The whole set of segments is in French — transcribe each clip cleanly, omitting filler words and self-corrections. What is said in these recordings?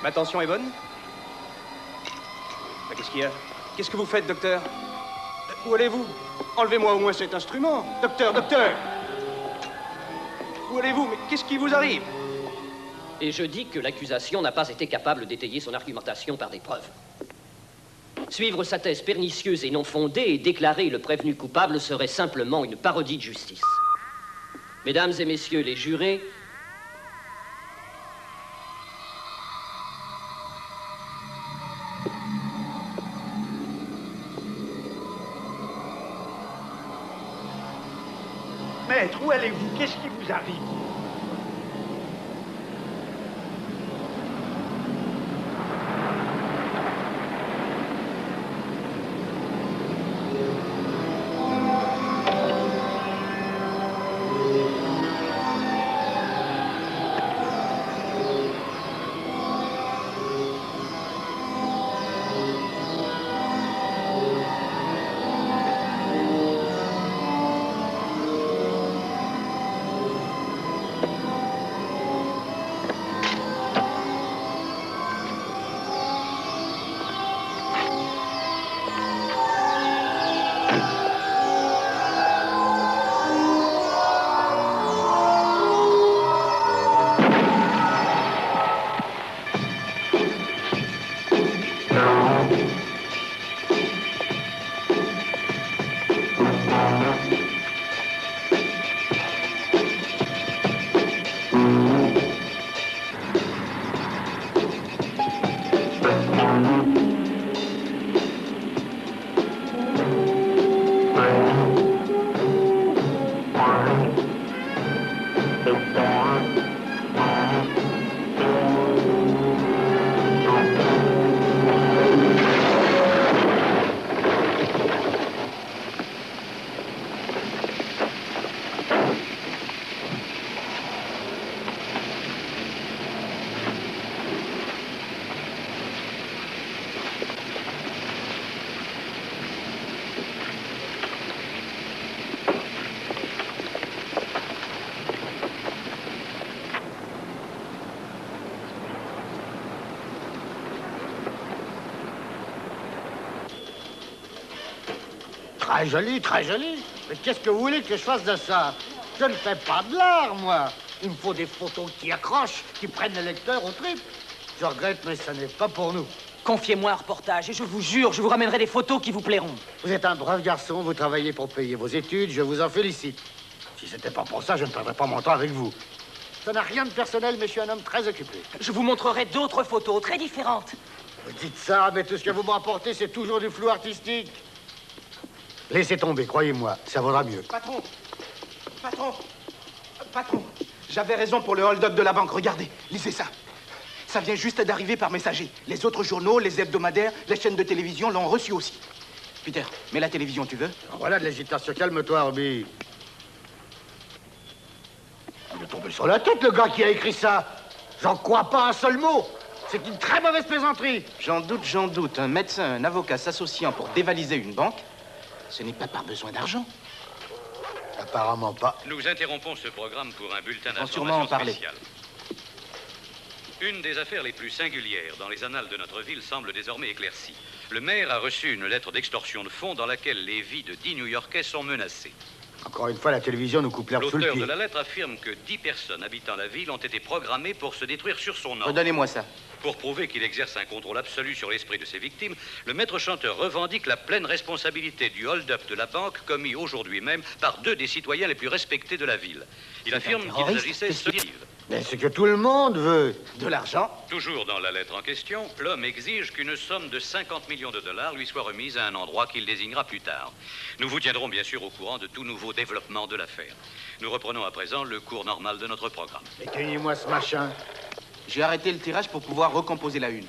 Ma tension est bonne? Qu'est-ce qu'il y a? Qu'est-ce que vous faites, docteur? Où allez-vous? Enlevez-moi au moins cet instrument. Docteur, docteur! Où allez-vous? Mais qu'est-ce qui vous arrive? Et je dis que l'accusation n'a pas été capable d'étayer son argumentation par des preuves. Suivre sa thèse pernicieuse et non fondée et déclarer le prévenu coupable serait simplement une parodie de justice. Mesdames et messieurs les jurés, Maître, où allez-vous? Qu'est-ce qui vous arrive? Très joli, très joli. Mais qu'est-ce que vous voulez que je fasse de ça? Je ne fais pas de l'art, moi. Il me faut des photos qui accrochent, qui prennent le lecteur au trip. Je regrette, mais ça n'est pas pour nous. Confiez-moi un reportage et je vous jure, je vous ramènerai des photos qui vous plairont. Vous êtes un brave garçon, vous travaillez pour payer vos études, je vous en félicite. Si c'était pas pour ça, je ne perdrais pas mon temps avec vous. Ça n'a rien de personnel, mais je suis un homme très occupé. Je vous montrerai d'autres photos très différentes. Vous dites ça, mais tout ce que vous me rapportez, c'est toujours du flou artistique. Laissez tomber, croyez-moi, ça vaudra mieux. Patron! Patron! Patron! J'avais raison pour le hold-up de la banque. Regardez, lisez ça. Ça vient juste d'arriver par messager. Les autres journaux, les hebdomadaires, les chaînes de télévision l'ont reçu aussi. Peter, mets la télévision, tu veux? Voilà de l'agitation. Calme-toi, Herbie. Il est tombé sur la tête, le gars qui a écrit ça. J'en crois pas un seul mot. C'est une très mauvaise plaisanterie. J'en doute. Un médecin, un avocat s'associant pour dévaliser une banque, ce n'est pas par besoin d'argent. Apparemment pas. Nous interrompons ce programme pour un bulletin sûrement en d'information parler. spécial. Une des affaires les plus singulières dans les annales de notre ville semble désormais éclaircie. Le maire a reçu une lettre d'extorsion de fonds dans laquelle les vies de 10 New-Yorkais sont menacées. Encore une fois, la télévision nous coupe l'herbe sous le L'auteur pied. de la lettre affirme que 10 personnes habitant la ville ont été programmées pour se détruire sur son ordre. Redonnez-moi ça. Pour prouver qu'il exerce un contrôle absolu sur l'esprit de ses victimes, le maître chanteur revendique la pleine responsabilité du hold-up de la banque commis aujourd'hui même par 2 des citoyens les plus respectés de la ville. Il affirme qu'il s'agissait de Mais c'est que tout le monde veut. De l'argent? Toujours dans la lettre en question, l'homme exige qu'une somme de 50 millions de dollars lui soit remise à un endroit qu'il désignera plus tard. Nous vous tiendrons bien sûr au courant de tout nouveau développement de l'affaire. Nous reprenons à présent le cours normal de notre programme. Éteignez-moi ce machin. J'ai arrêté le tirage pour pouvoir recomposer la une.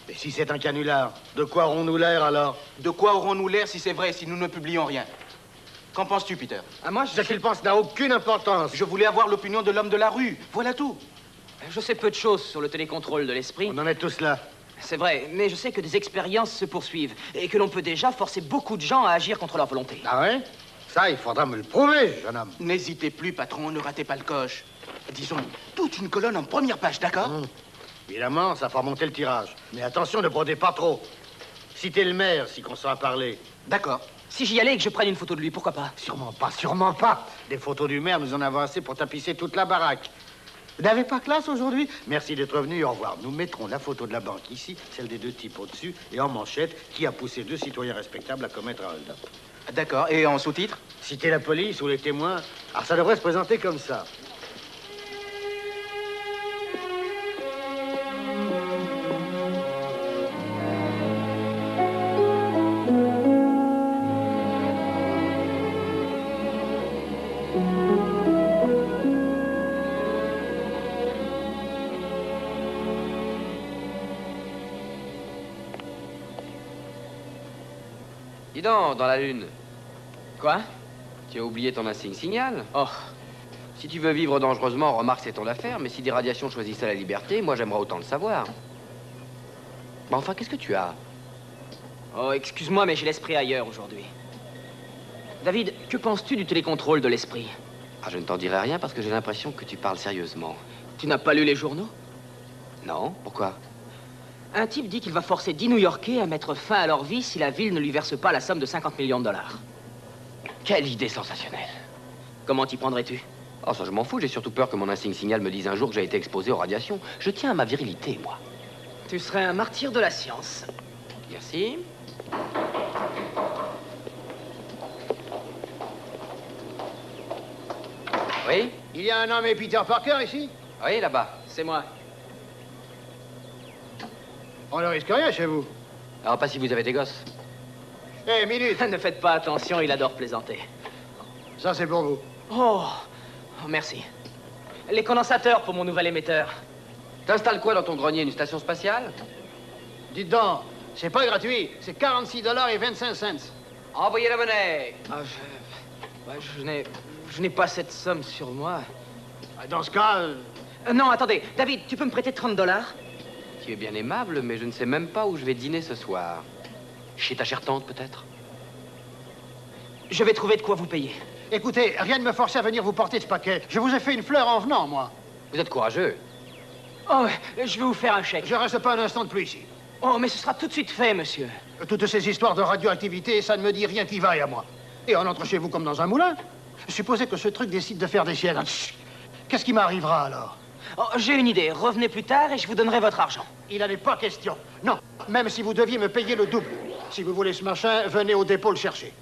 Et si c'est un canular, de quoi aurons-nous l'air alors? De quoi aurons-nous l'air si c'est vrai, si nous ne publions rien? Qu'en penses-tu, Peter? Moi, Ce qu'il pense n'a aucune importance. Je voulais avoir l'opinion de l'homme de la rue. Voilà tout. je sais peu de choses sur le télécontrôle de l'esprit. On en est tous là. C'est vrai, mais je sais que des expériences se poursuivent et que l'on peut déjà forcer beaucoup de gens à agir contre leur volonté. Ah ouais? Ça, il faudra me le prouver, jeune homme. N'hésitez plus, patron, ne ratez pas le coche. Disons, toute une colonne en première page, d'accord? Évidemment, ça fera monter le tirage. Mais attention, ne brodez pas trop. Citez le maire, si qu'on sera parler. D'accord. Si j'y allais et que je prenne une photo de lui, pourquoi pas? Sûrement pas, sûrement pas. Des photos du maire, nous en avons assez pour tapisser toute la baraque. Vous n'avez pas classe aujourd'hui? Merci d'être venu, au revoir. Nous mettrons la photo de la banque ici, celle des deux types au-dessus, et en manchette, qui a poussé deux citoyens respectables à commettre un hold-up. D'accord. Et en sous-titre? Citez la police ou les témoins. Alors ça devrait se présenter comme ça. Dis donc, dans la lune, Quoi? tu as oublié ton insigne signal. Oh, Si tu veux vivre dangereusement, remarque, c'est ton affaire, mais si des radiations choisissaient la liberté, moi j'aimerais autant le savoir. Mais enfin, qu'est-ce que tu as? oh, excuse-moi, mais j'ai l'esprit ailleurs aujourd'hui. David, que penses-tu du télécontrôle de l'esprit? Ah, je ne t'en dirai rien parce que j'ai l'impression que tu parles sérieusement. Tu n'as pas lu les journaux? Non? Pourquoi? Un type dit qu'il va forcer 10 New-Yorkais à mettre fin à leur vie si la ville ne lui verse pas la somme de 50 millions de dollars. Quelle idée sensationnelle! Comment t'y prendrais-tu? Oh, ça je m'en fous, j'ai surtout peur que mon insigne signal me dise un jour que j'ai été exposé aux radiations. Je tiens à ma virilité, moi. Tu serais un martyr de la science. Merci. Oui? Il y a un homme et Peter Parker ici? Oui, là-bas. C'est moi. On ne risque rien chez vous. Alors, pas si vous avez des gosses. Eh, minute. Ne faites pas attention, il adore plaisanter. Ça, c'est pour vous. Oh, merci. Les condensateurs pour mon nouvel émetteur. T'installes quoi dans ton grenier? Une station spatiale? Dites donc, c'est pas gratuit. C'est 46,25 $. Envoyez la monnaie! Ah, je n'ai pas cette somme sur moi. Dans ce cas, Non, attendez. David, tu peux me prêter 30 $? Tu es bien aimable, mais je ne sais même pas où je vais dîner ce soir. Chez ta chère tante, peut-être? Je vais trouver de quoi vous payer. écoutez, rien ne me force à venir vous porter ce paquet. Je vous ai fait une fleur en venant, moi. Vous êtes courageux. Oh, je vais vous faire un chèque. Je reste pas un instant de plus ici. Oh, mais ce sera tout de suite fait, monsieur. Toutes ces histoires de radioactivité, ça ne me dit rien qui vaille à moi. Et on entre chez vous comme dans un moulin. Supposez que ce truc décide de faire des siennes. Chut. Qu'est-ce qui m'arrivera alors? Oh, j'ai une idée. Revenez plus tard et je vous donnerai votre argent. Il n'en est pas question. Non, même si vous deviez me payer le double. Si vous voulez ce machin, venez au dépôt le chercher.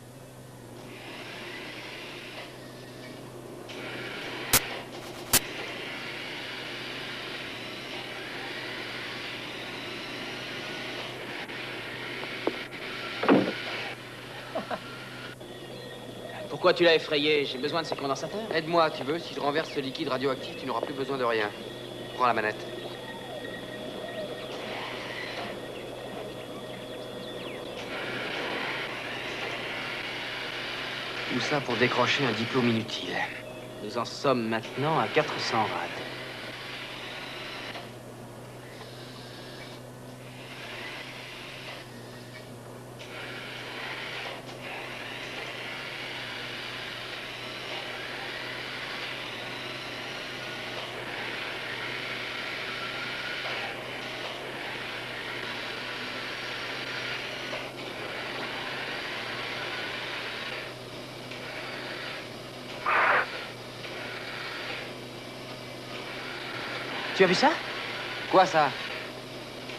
Pourquoi tu l'as effrayé? J'ai besoin de ces condensateurs. Aide-moi, tu veux. Si je renverse ce liquide radioactif, tu n'auras plus besoin de rien. Prends la manette. Tout ça pour décrocher un diplôme inutile. Nous en sommes maintenant à 400 rad. Tu as vu ça? Quoi, ça?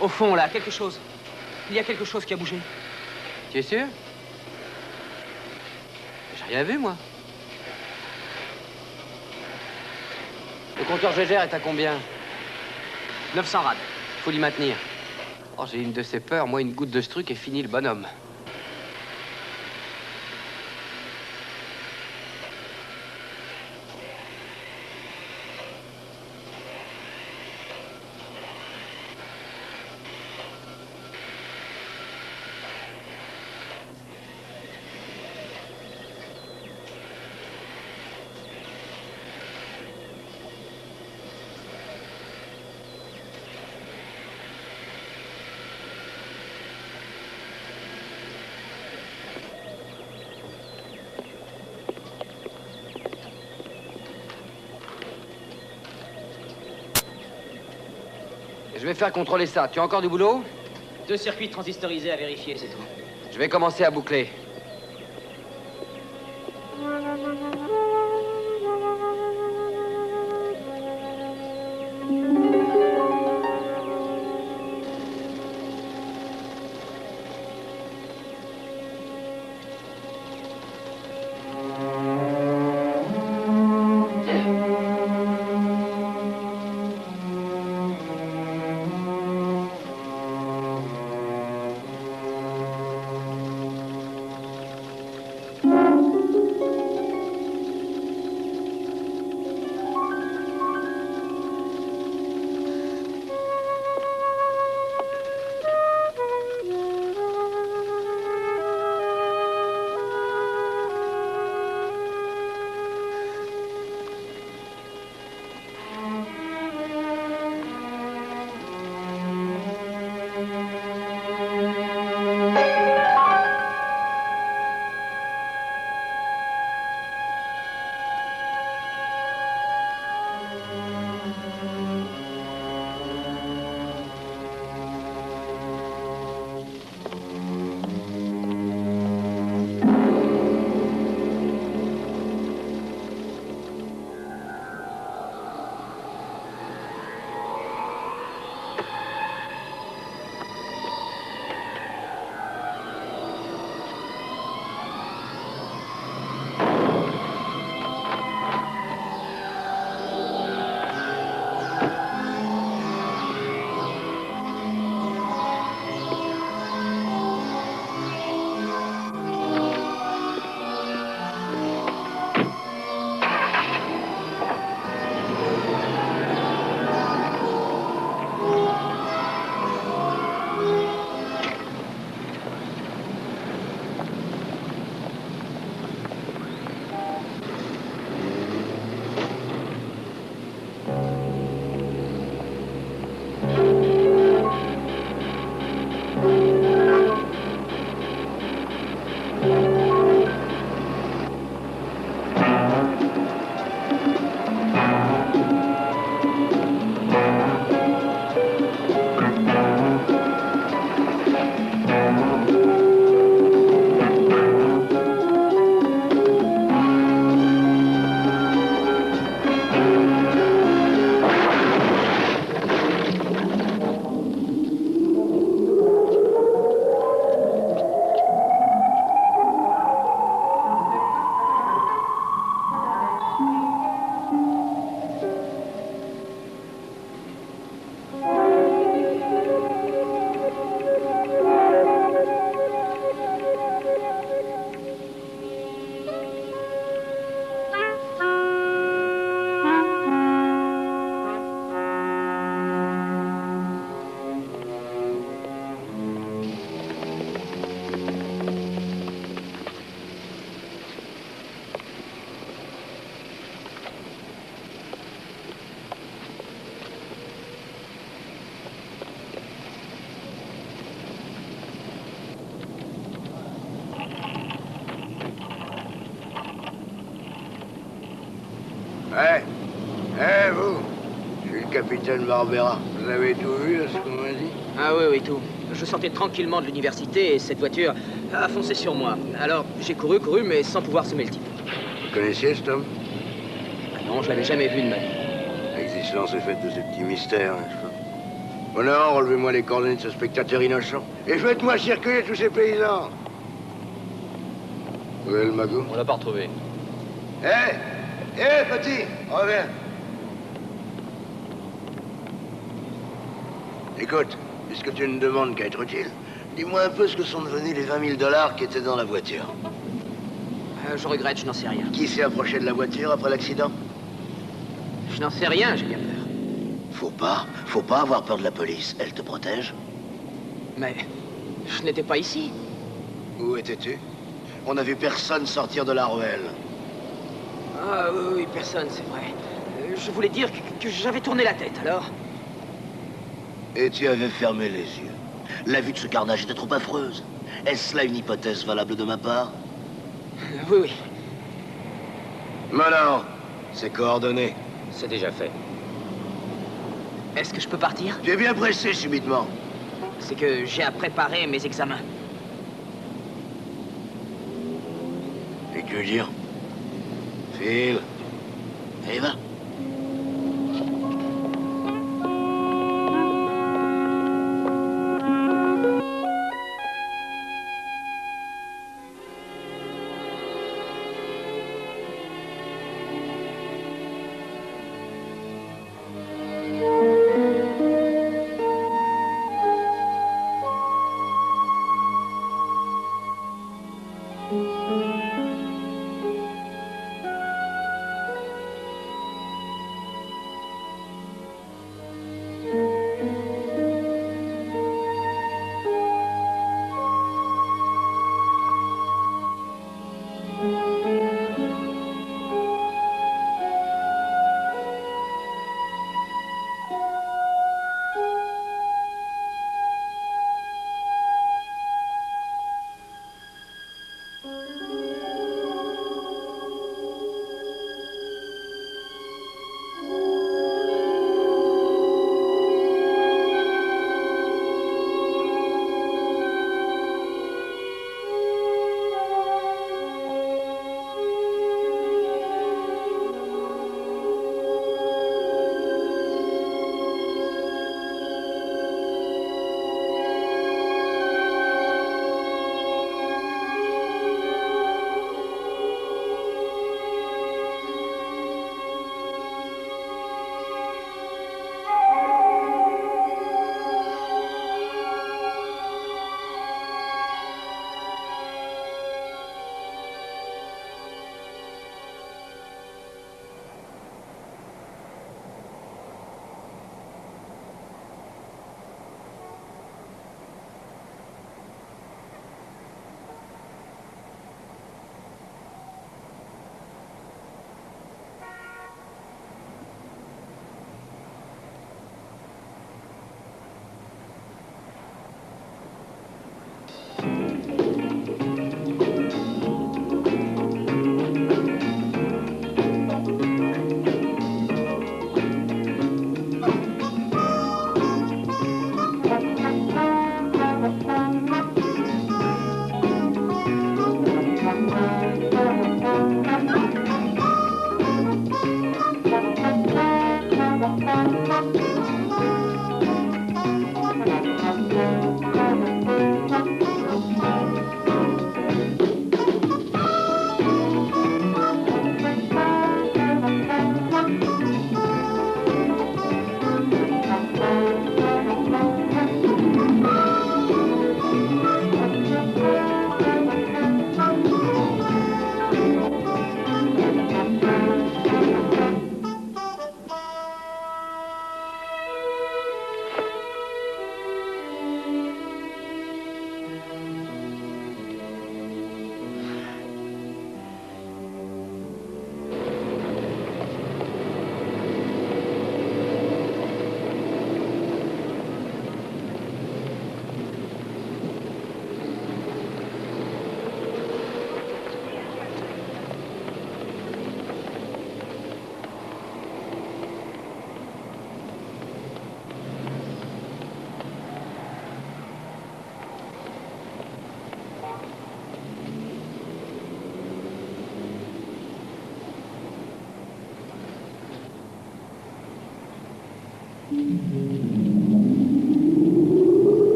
Au fond, là, quelque chose. Il y a quelque chose qui a bougé. Tu es sûr? J'ai rien vu, moi. Le compteur Gégère est à combien? 900 rad. Faut l'y maintenir. Oh, j'ai une de ces peurs. Moi, une goutte de ce truc et fini le bonhomme. Je vais faire contrôler ça. Tu as encore du boulot? 2 circuits transistorisés à vérifier, c'est tout. Je vais commencer à boucler. Vous, je suis le capitaine Barbera. Vous avez tout vu, là, ce qu'on m'a dit? Ah oui, oui, tout. Je sortais tranquillement de l'université et cette voiture a foncé sur moi. Alors, j'ai couru, mais sans pouvoir semer le type. Vous connaissiez cet homme? Ah non, je l'avais jamais vu de ma vie. L'existence est faite de ces petits mystères, n'est-ce pas? Bonheur, relevez-moi les coordonnées de ce spectateur innocent. Et faites-moi circuler tous ces paysans. Où est le magot? On l'a pas retrouvé. Petit, reviens. Écoute, puisque tu ne demandes qu'à être utile, dis-moi un peu ce que sont devenus les 20 000 $ qui étaient dans la voiture. Je regrette, je n'en sais rien. Qui s'est approché de la voiture après l'accident? Je n'en sais rien, j'ai bien peur. Faut pas avoir peur de la police. Elle te protège. Mais je n'étais pas ici. Où étais-tu? On n'a vu personne sortir de la ruelle. Ah oui, personne, c'est vrai. Je voulais dire que j'avais tourné la tête, alors. Et tu avais fermé les yeux. La vue de ce carnage était trop affreuse. Est-ce là une hypothèse valable de ma part? Oui, oui. Maintenant, c'est coordonné. C'est déjà fait. Est-ce que je peux partir? Tu es bien pressé subitement. C'est que j'ai à préparer mes examens. Et que tu veux dire? Phil. Allez, va.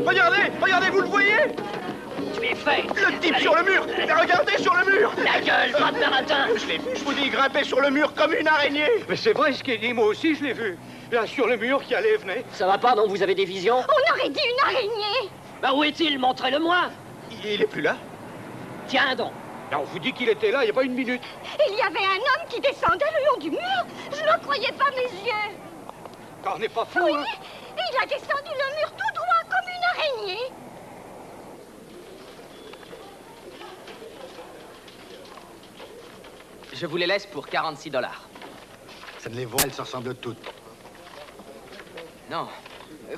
Regardez, regardez, vous le voyez? Tu es fait. Le type sur le mur. Regardez sur le mur. La gueule, gratte-baratin. Je l'ai vu, je vous dis, il grimpait sur le mur comme une araignée. Mais c'est vrai ce qu'il dit, moi aussi je l'ai vu. Là, sur le mur qui allait et venait. Ça va pas, non? Vous avez des visions? On aurait dit une araignée. Bah où est-il? Montrez-le-moi. Il est plus là. Tiens donc. On vous dit qu'il était là, il n'y a pas une minute. Il y avait un homme qui descendait le long du mur. Je ne croyais pas mes yeux. On n'est pas fou, Oui, hein? et il a descendu le mur tout droit comme une araignée. Je vous les laisse pour 46 $. Ça ne les vaut, elles se ressemblent toutes. Non.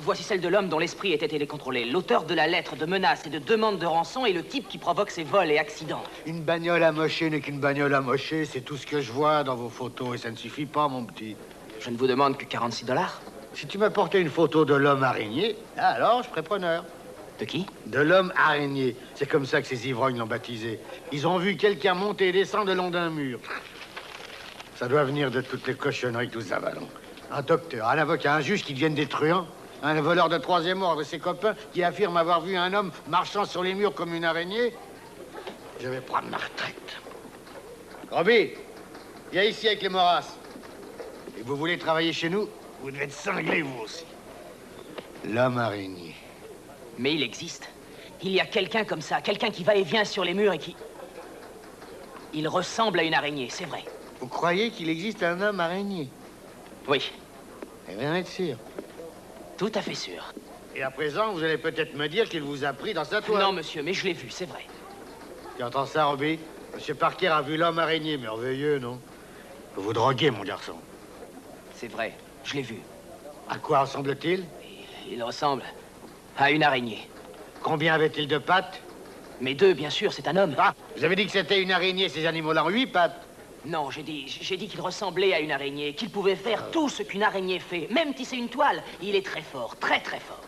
Voici celle de l'homme dont l'esprit était télécontrôlé. L'auteur de la lettre de menace et de demande de rançon est le type qui provoque ces vols et accidents. Une bagnole amochée n'est qu'une bagnole amochée, c'est tout ce que je vois dans vos photos, et ça ne suffit pas, mon petit. Je ne vous demande que 46 $. Si tu m'apportais une photo de l'homme araignée, alors je serais preneur. De qui? De l'homme araignée. C'est comme ça que ces ivrognes l'ont baptisé. Ils ont vu quelqu'un monter et descendre le long d'un mur. Ça doit venir de toutes les cochonneries que nous avalons. Un docteur, un avocat, un juge qui deviennent des truands, un voleur de troisième ordre et ses copains qui affirment avoir vu un homme marchant sur les murs comme une araignée. Je vais prendre ma retraite. Robbie, viens ici avec les morasses. Et vous voulez travailler chez nous? Vous devez être cinglé, vous aussi. L'homme araignée. Mais il existe. Il y a quelqu'un comme ça, quelqu'un qui va et vient sur les murs et qui... Il ressemble à une araignée, c'est vrai. Vous croyez qu'il existe un homme araignée? Oui, Eh bien, être sûr. tout à fait sûr. Et à présent, vous allez peut-être me dire qu'il vous a pris dans sa toile. Non, monsieur, mais je l'ai vu, c'est vrai. Tu entends ça, Robbie? Monsieur Parker a vu l'homme araignée. Merveilleux, non? Vous vous droguez, mon garçon. C'est vrai, je l'ai vu. À quoi ressemble-t-il? Il ressemble à une araignée. Combien avait-il de pattes? Mais deux, bien sûr, c'est un homme. Ah, vous avez dit que c'était une araignée, ces animaux-là ont 8 pattes. Non, j'ai dit qu'il ressemblait à une araignée, qu'il pouvait faire tout ce qu'une araignée fait, même tisser une toile. Il est très fort, très très fort.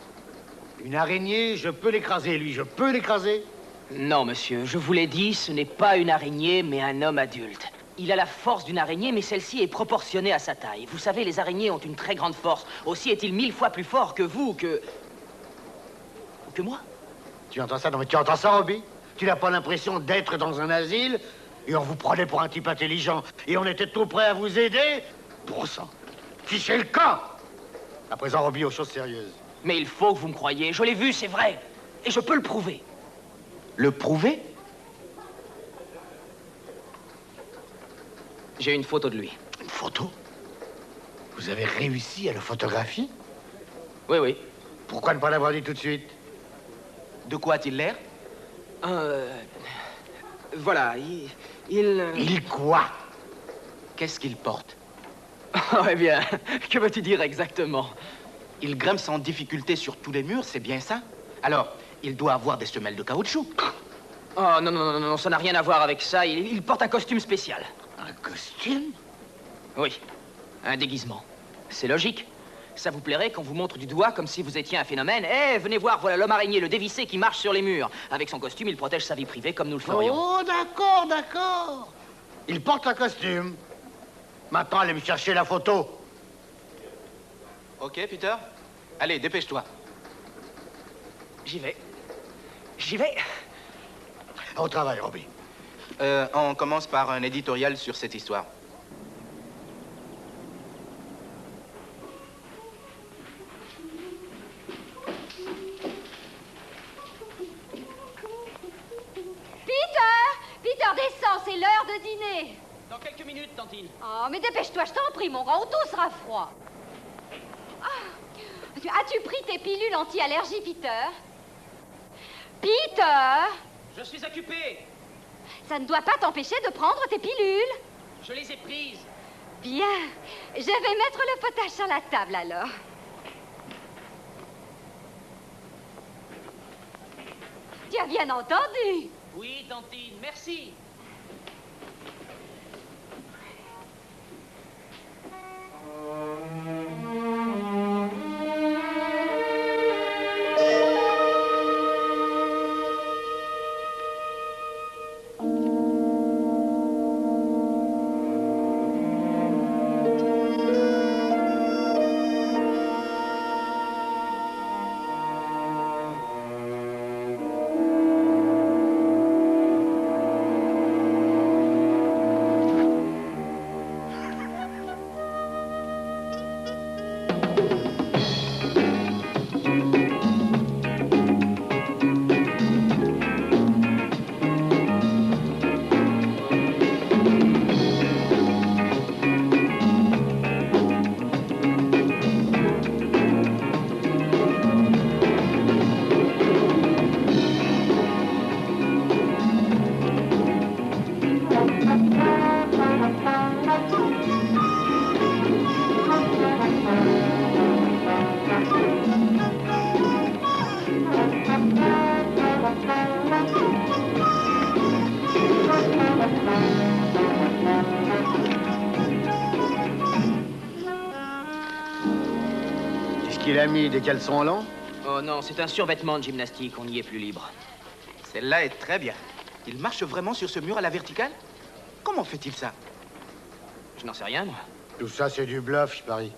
Une araignée, je peux l'écraser, lui, je peux l'écraser? Non, monsieur, je vous l'ai dit, ce n'est pas une araignée, mais un homme adulte. Il a la force d'une araignée, mais celle-ci est proportionnée à sa taille. Vous savez, les araignées ont une très grande force. Aussi est-il 1000 fois plus fort que vous, que moi. Tu entends ça? Non, mais tu entends ça, Robbie? Tu n'as pas l'impression d'être dans un asile? Et on vous prenait pour un type intelligent. Et on était tout prêt à vous aider? Pour ça. Fichez le camp! À présent, Robbie, aux choses sérieuses. Mais il faut que vous me croyiez. Je l'ai vu, c'est vrai. Et je peux le prouver. Le prouver? J'ai une photo de lui. Une photo? Vous avez réussi à le photographier? Oui, oui. Pourquoi ne pas l'avoir dit tout de suite? De quoi a-t-il l'air? Voilà, Il quoi? Qu'est-ce qu'il porte? Oh, eh bien, que veux-tu dire exactement? Il grimpe sans difficulté sur tous les murs, c'est bien ça? Alors, il doit avoir des semelles de caoutchouc. Oh, non, non, non, non, ça n'a rien à voir avec ça. Il porte un costume spécial. Un costume? Oui, un déguisement. C'est logique. Ça vous plairait qu'on vous montre du doigt comme si vous étiez un phénomène? Eh, venez voir, voilà l'homme araignée, le dévissé qui marche sur les murs. Avec son costume, il protège sa vie privée comme nous le ferions. Oh, d'accord, d'accord. Il porte un costume. Maintenant, allez me chercher la photo. Ok, Peter? Allez, dépêche-toi. J'y vais. J'y vais. Au travail, Robbie. On commence par un éditorial sur cette histoire. Peter, descends, c'est l'heure de dîner. Dans quelques minutes, Tantine. Oh, mais dépêche-toi, je t'en prie, mon grand, tout sera froid. Ah, as-tu pris tes pilules anti-allergie, Peter? Peter, Je suis occupé. ça ne doit pas t'empêcher de prendre tes pilules. Je les ai prises. Bien, je vais mettre le potage sur la table, alors. Tu as bien entendu. Oui, Tantine, merci. Qu'est-ce qu'il a mis, des caleçons longs? Oh non, c'est un survêtement de gymnastique, on y est plus libre. Celle-là est très bien. Il marche vraiment sur ce mur à la verticale? Comment fait-il ça? Je n'en sais rien, moi. Tout ça, c'est du bluff, je parie.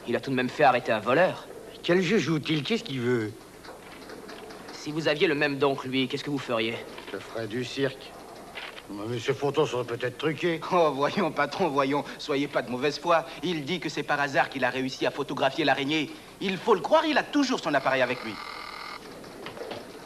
Il a tout de même fait arrêter un voleur. Quel jeu joue-t-il? Qu'est-ce qu'il veut? Si vous aviez le même don que lui, qu'est-ce que vous feriez? Je ferais du cirque. Mais ces photos sont peut-être truquées. Oh, voyons, patron, voyons. Soyez pas de mauvaise foi. Il dit que c'est par hasard qu'il a réussi à photographier l'araignée. Il faut le croire, il a toujours son appareil avec lui.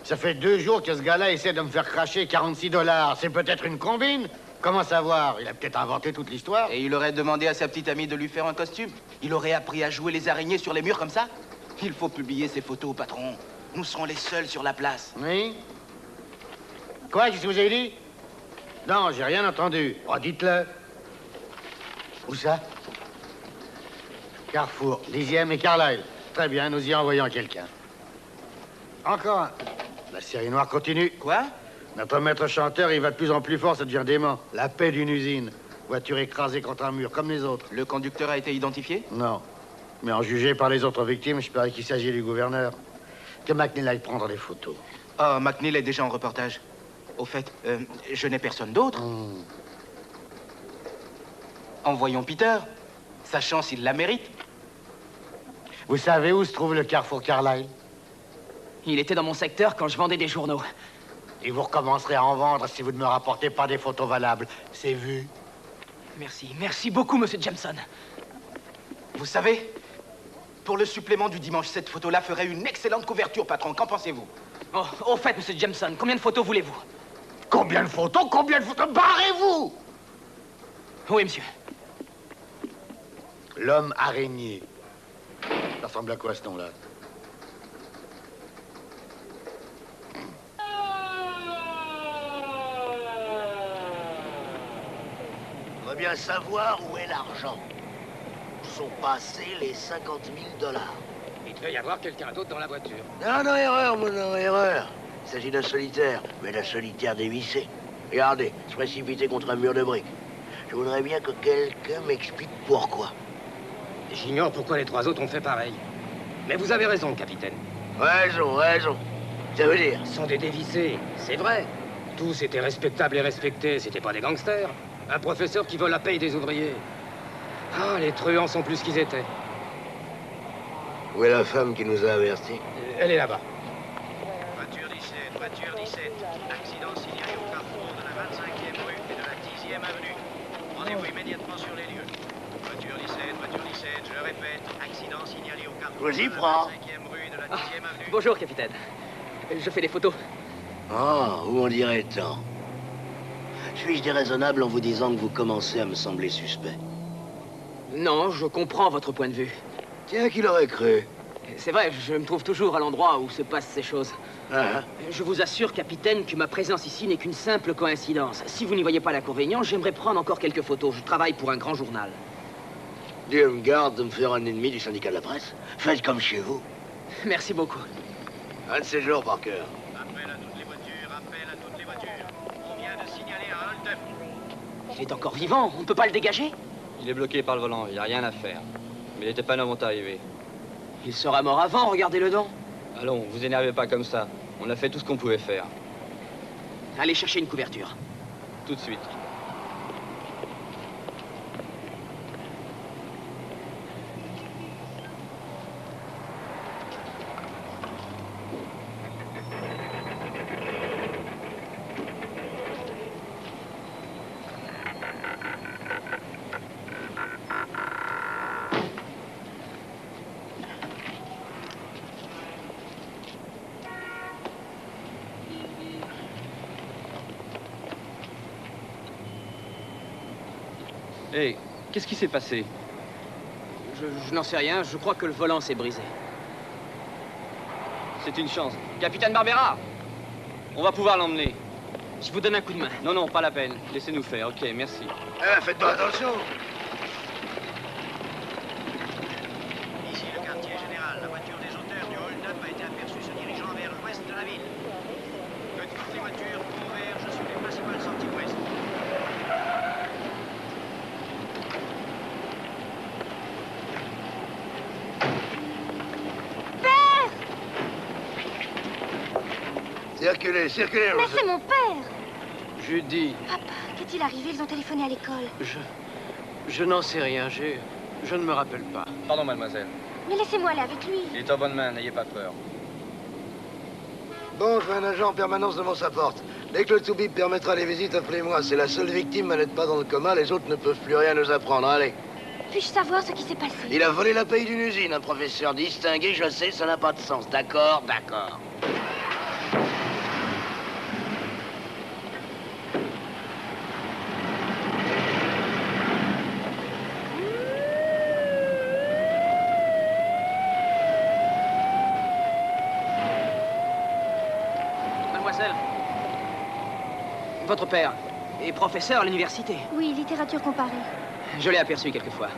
Ça fait 2 jours que ce gars-là essaie de me faire cracher 46 $. C'est peut-être une combine? Comment savoir? Il a peut-être inventé toute l'histoire. Et il aurait demandé à sa petite amie de lui faire un costume. Il aurait appris à jouer les araignées sur les murs comme ça. Il faut publier ces photos, patron. Nous serons les seuls sur la place. Oui? Quoi? Qu'est-ce que vous avez dit? Non, j'ai rien entendu. Oh, dites-le. Où ça? Carrefour, 10e et Carlisle. Très bien, nous y envoyons quelqu'un. Encore un. La série noire continue. Quoi? Notre maître chanteur, il va de plus en plus fort, ça devient dément. La paix d'une usine. Voiture écrasée contre un mur, comme les autres. Le conducteur a été identifié? Non. Mais en jugé par les autres victimes, je parie qu'il s'agit du gouverneur. Que McNeil aille prendre des photos. Oh, McNeil est déjà en reportage. Au fait, je n'ai personne d'autre. Envoyons Peter, sachant s'il la mérite. Vous savez où se trouve le carrefour Carlisle? Il était dans mon secteur quand je vendais des journaux. Et vous recommencerez à en vendre si vous ne me rapportez pas des photos valables. C'est vu. Merci beaucoup, monsieur Jameson. Vous savez, pour le supplément du dimanche, cette photo-là ferait une excellente couverture, patron. Qu'en pensez-vous? Oh, au fait, monsieur Jameson, combien de photos voulez-vous? Combien de photos? Combien de photos? Barrez-vous! Oui, monsieur. L'homme araignée. Ça ressemble à quoi, ce nom-là? On va bien savoir où est l'argent. Où sont passés les 50 000 $. Il devait y avoir quelqu'un d'autre dans la voiture. Non, non, erreur, mon non, erreur. Il s'agit d'un solitaire, mais d'un solitaire dévissé. Regardez, se précipiter contre un mur de briques. Je voudrais bien que quelqu'un m'explique pourquoi. J'ignore pourquoi les 3 autres ont fait pareil. Mais vous avez raison, capitaine. Raison, raison. Ça veut dire? Ils sont des dévissés, c'est vrai. Tous étaient respectables et respectés, c'était pas des gangsters. Un professeur qui vole la paye des ouvriers. Ah, les truands sont plus qu'ils étaient. Où est la femme qui nous a avertis? Elle est là-bas. Voiture 17. Accident signalé au carrefour de la 25e rue et de la 10e avenue. Rendez-vous immédiatement sur les lieux. Voiture 17, je répète, accident signalé au carrefour Vas-y, de la prends. 25e rue et de la 10e avenue. Bonjour, capitaine. Je fais des photos. Ah, où on dirait tant. Suis-je déraisonnable en vous disant que vous commencez à me sembler suspect? Non, je comprends votre point de vue. Tiens, qui l'aurait cru? C'est vrai, je me trouve toujours à l'endroit où se passent ces choses. Ah, Je vous assure, capitaine, que ma présence ici n'est qu'une simple coïncidence. Si vous n'y voyez pas l'inconvénient, j'aimerais prendre encore quelques photos. Je travaille pour un grand journal. Dieu me garde de me faire un ennemi du syndicat de la presse. Faites comme chez vous. Merci beaucoup. Un de ces jours, Parker. Appel à toutes les voitures. On vient de signaler un hold-up. Il est encore vivant, on ne peut pas le dégager? Il est bloqué par le volant, il n'y a rien à faire. Mais il n'était pas 9 avant d'arriver. Il sera mort avant, regardez-le donc. Allons, vous énervez pas comme ça. On a fait tout ce qu'on pouvait faire. Allez chercher une couverture. Tout de suite. Hé, qu'est-ce qui s'est passé? Je n'en sais rien, je crois que le volant s'est brisé. C'est une chance. Capitaine Barbera! On va pouvoir l'emmener. Je vous donne un coup de main. Non, non, pas la peine. Laissez-nous faire. Ok, merci. Faites-moi attention. Ici le quartier général. La voiture des auteurs du hold-up a été aperçue se dirigeant vers l'ouest de la Circulez, circulez, Mais Rosette. c'est mon père. Judy, Papa, qu'est-il arrivé? Ils ont téléphoné à l'école. je n'en sais rien. Je ne me rappelle pas. Pardon, mademoiselle. Mais laissez-moi aller avec lui. Il est en bonne main, n'ayez pas peur. Bon, je veux un agent en permanence devant sa porte. Dès que le Toubib permettra les visites, appelez-moi. C'est la seule victime à n'être pas dans le coma. Les autres ne peuvent plus rien nous apprendre. Allez. Puis-je savoir ce qui s'est passé? Il a volé la paye d'une usine, un professeur distingué, je sais, ça n'a pas de sens. D'accord, d'accord. Mademoiselle, votre père est professeur à l'université. Oui, littérature comparée. Je l'ai aperçu quelquefois.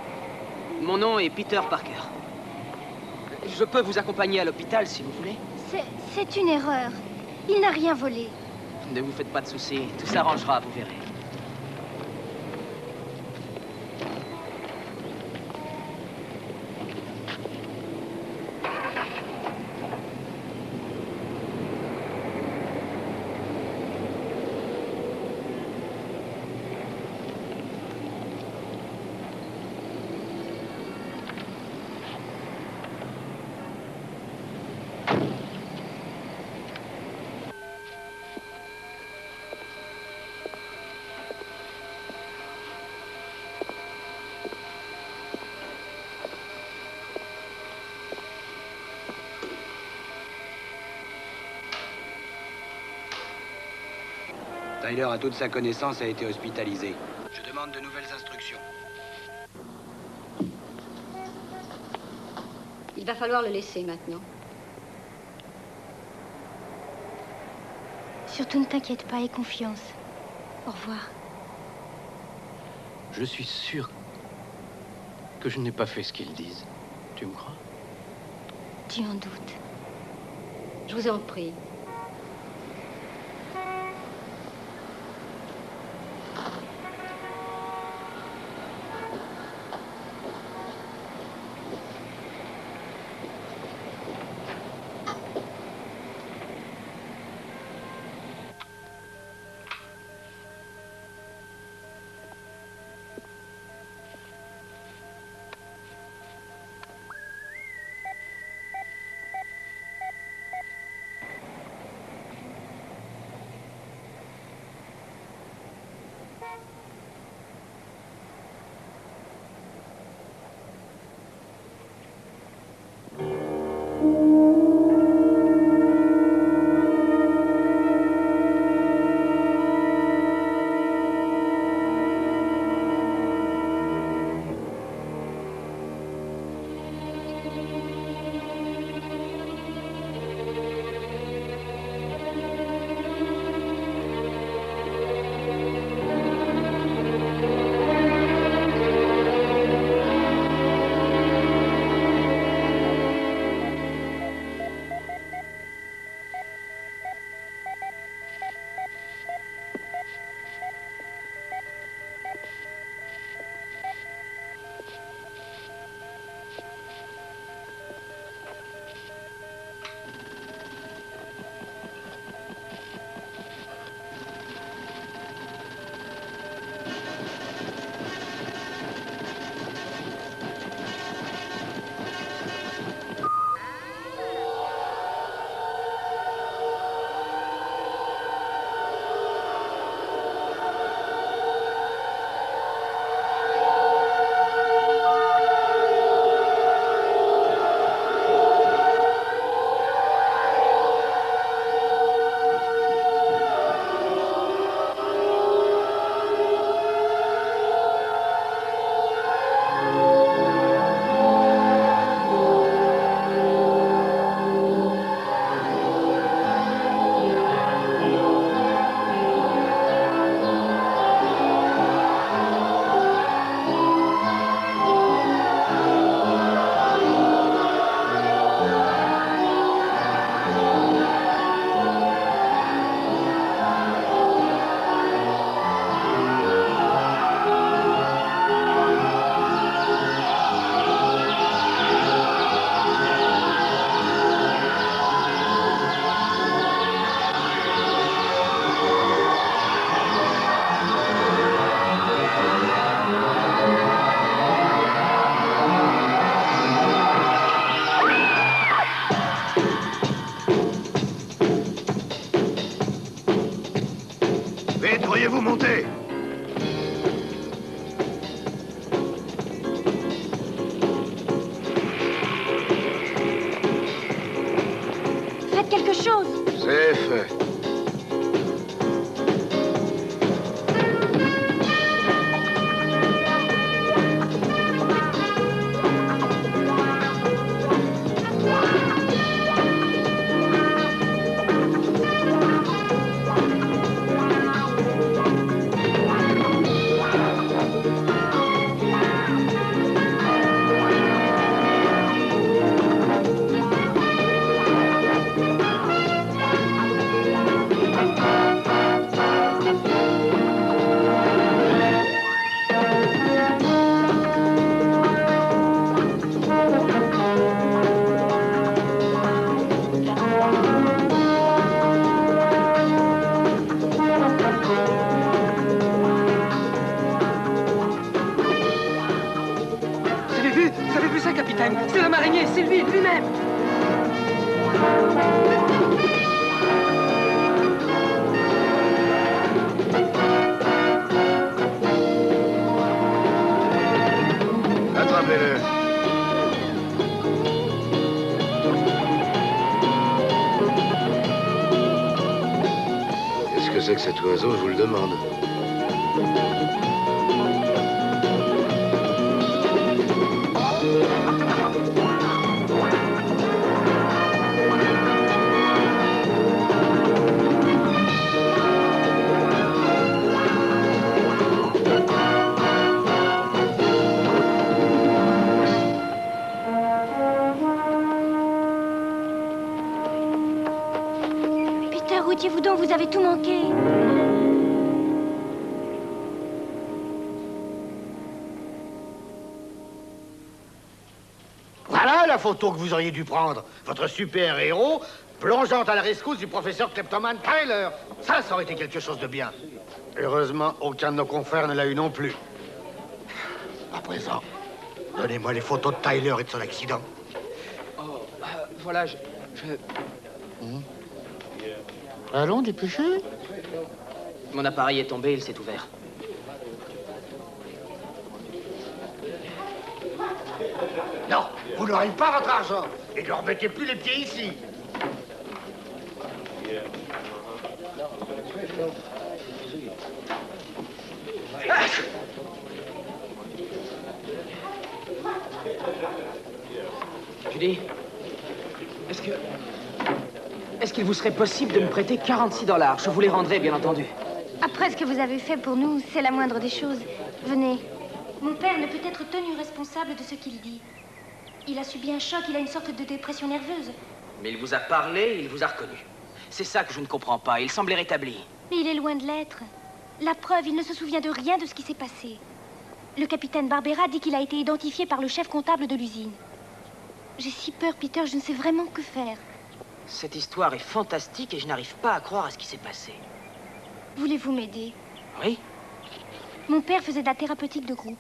Mon nom est Peter Parker. Je peux vous accompagner à l'hôpital si vous voulez. C'est une erreur. Il n'a rien volé. Ne vous faites pas de soucis, tout s'arrangera, vous verrez. Tyler, à toute sa connaissance, a été hospitalisé. Je demande de nouvelles instructions. Il va falloir le laisser maintenant. Surtout ne t'inquiète pas, aie confiance. Au revoir. Je suis sûr que je n'ai pas fait ce qu'ils disent. Tu me crois? Tu en doutes. Je vous en prie. Pourriez-vous monter? Faites quelque chose. C'est fait. Vous avez vu ça, capitaine? C'est l'homme araignée, c'est lui, lui-même. Attrapez-le. Qu'est-ce que c'est que cet oiseau, je vous le demande? Peter, où étiez-vous donc? Vous avez tout manqué. Voilà la photo que vous auriez dû prendre. Votre super-héros plongeant à la rescousse du professeur Kleptoman Tyler. Ça aurait été quelque chose de bien. Heureusement, aucun de nos confrères ne l'a eu non plus. À présent, donnez-moi les photos de Tyler et de son accident. Oh, voilà, je... Allons, dépêchez. Mon appareil est tombé, il s'est ouvert. Non, vous n'aurez pas votre argent. Et ne remettez plus les pieds ici. Judy, est-ce qu'il vous serait possible de me prêter 46 $? Je vous les rendrai, bien entendu. Après ce que vous avez fait pour nous, c'est la moindre des choses. Venez. Mon père ne peut être tenu responsable de ce qu'il dit. Il a subi un choc, il a une sorte de dépression nerveuse. Mais il vous a parlé, il vous a reconnu. C'est ça que je ne comprends pas. Il semblait rétabli. Mais il est loin de l'être. La preuve, il ne se souvient de rien de ce qui s'est passé. Le capitaine Barbera dit qu'il a été identifié par le chef comptable de l'usine. J'ai si peur, Peter, je ne sais vraiment que faire. Cette histoire est fantastique et je n'arrive pas à croire à ce qui s'est passé. Voulez-vous m'aider? Oui? Mon père faisait de la thérapeutique de groupe.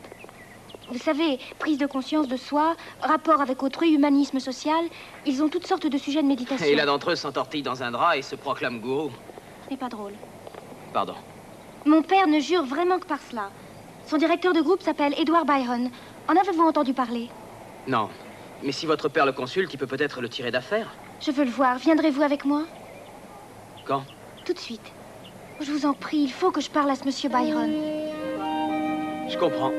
Vous savez, prise de conscience de soi, rapport avec autrui, humanisme social, ils ont toutes sortes de sujets de méditation. Et l'un d'entre eux s'entortille dans un drap et se proclame gourou. Ce n'est pas drôle. Pardon. Mon père ne jure vraiment que par cela. Son directeur de groupe s'appelle Edward Byron. En avez-vous entendu parler? Non. Mais si votre père le consulte, il peut peut-être le tirer d'affaire. Je veux le voir. Viendrez-vous avec moi? Quand? Tout de suite. Je vous en prie, il faut que je parle à ce monsieur Byron. Je comprends.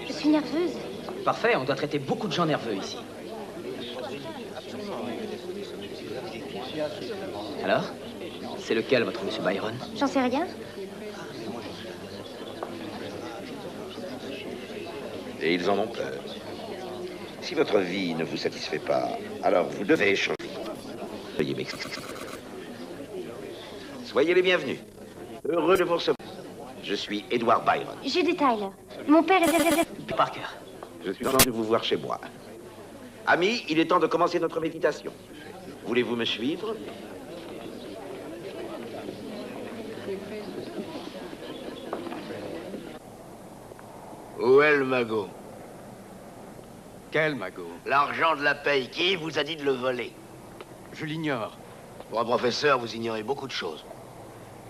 Je suis nerveuse. Parfait, on doit traiter beaucoup de gens nerveux ici. Alors? C'est lequel, votre monsieur Byron? J'en sais rien. Et ils en ont peur. Si votre vie ne vous satisfait pas, alors vous devez changer. Veuillez m'excuser. Soyez les bienvenus. Heureux de vous recevoir. Je suis Edward Byron. Judy Tyler. Mon père est... Parker. Je suis content de vous voir chez moi. Amis, il est temps de commencer notre méditation. Voulez-vous me suivre? Où est le magot? Quel magot? L'argent de la paye. Qui vous a dit de le voler? Je l'ignore. Pour un professeur, vous ignorez beaucoup de choses.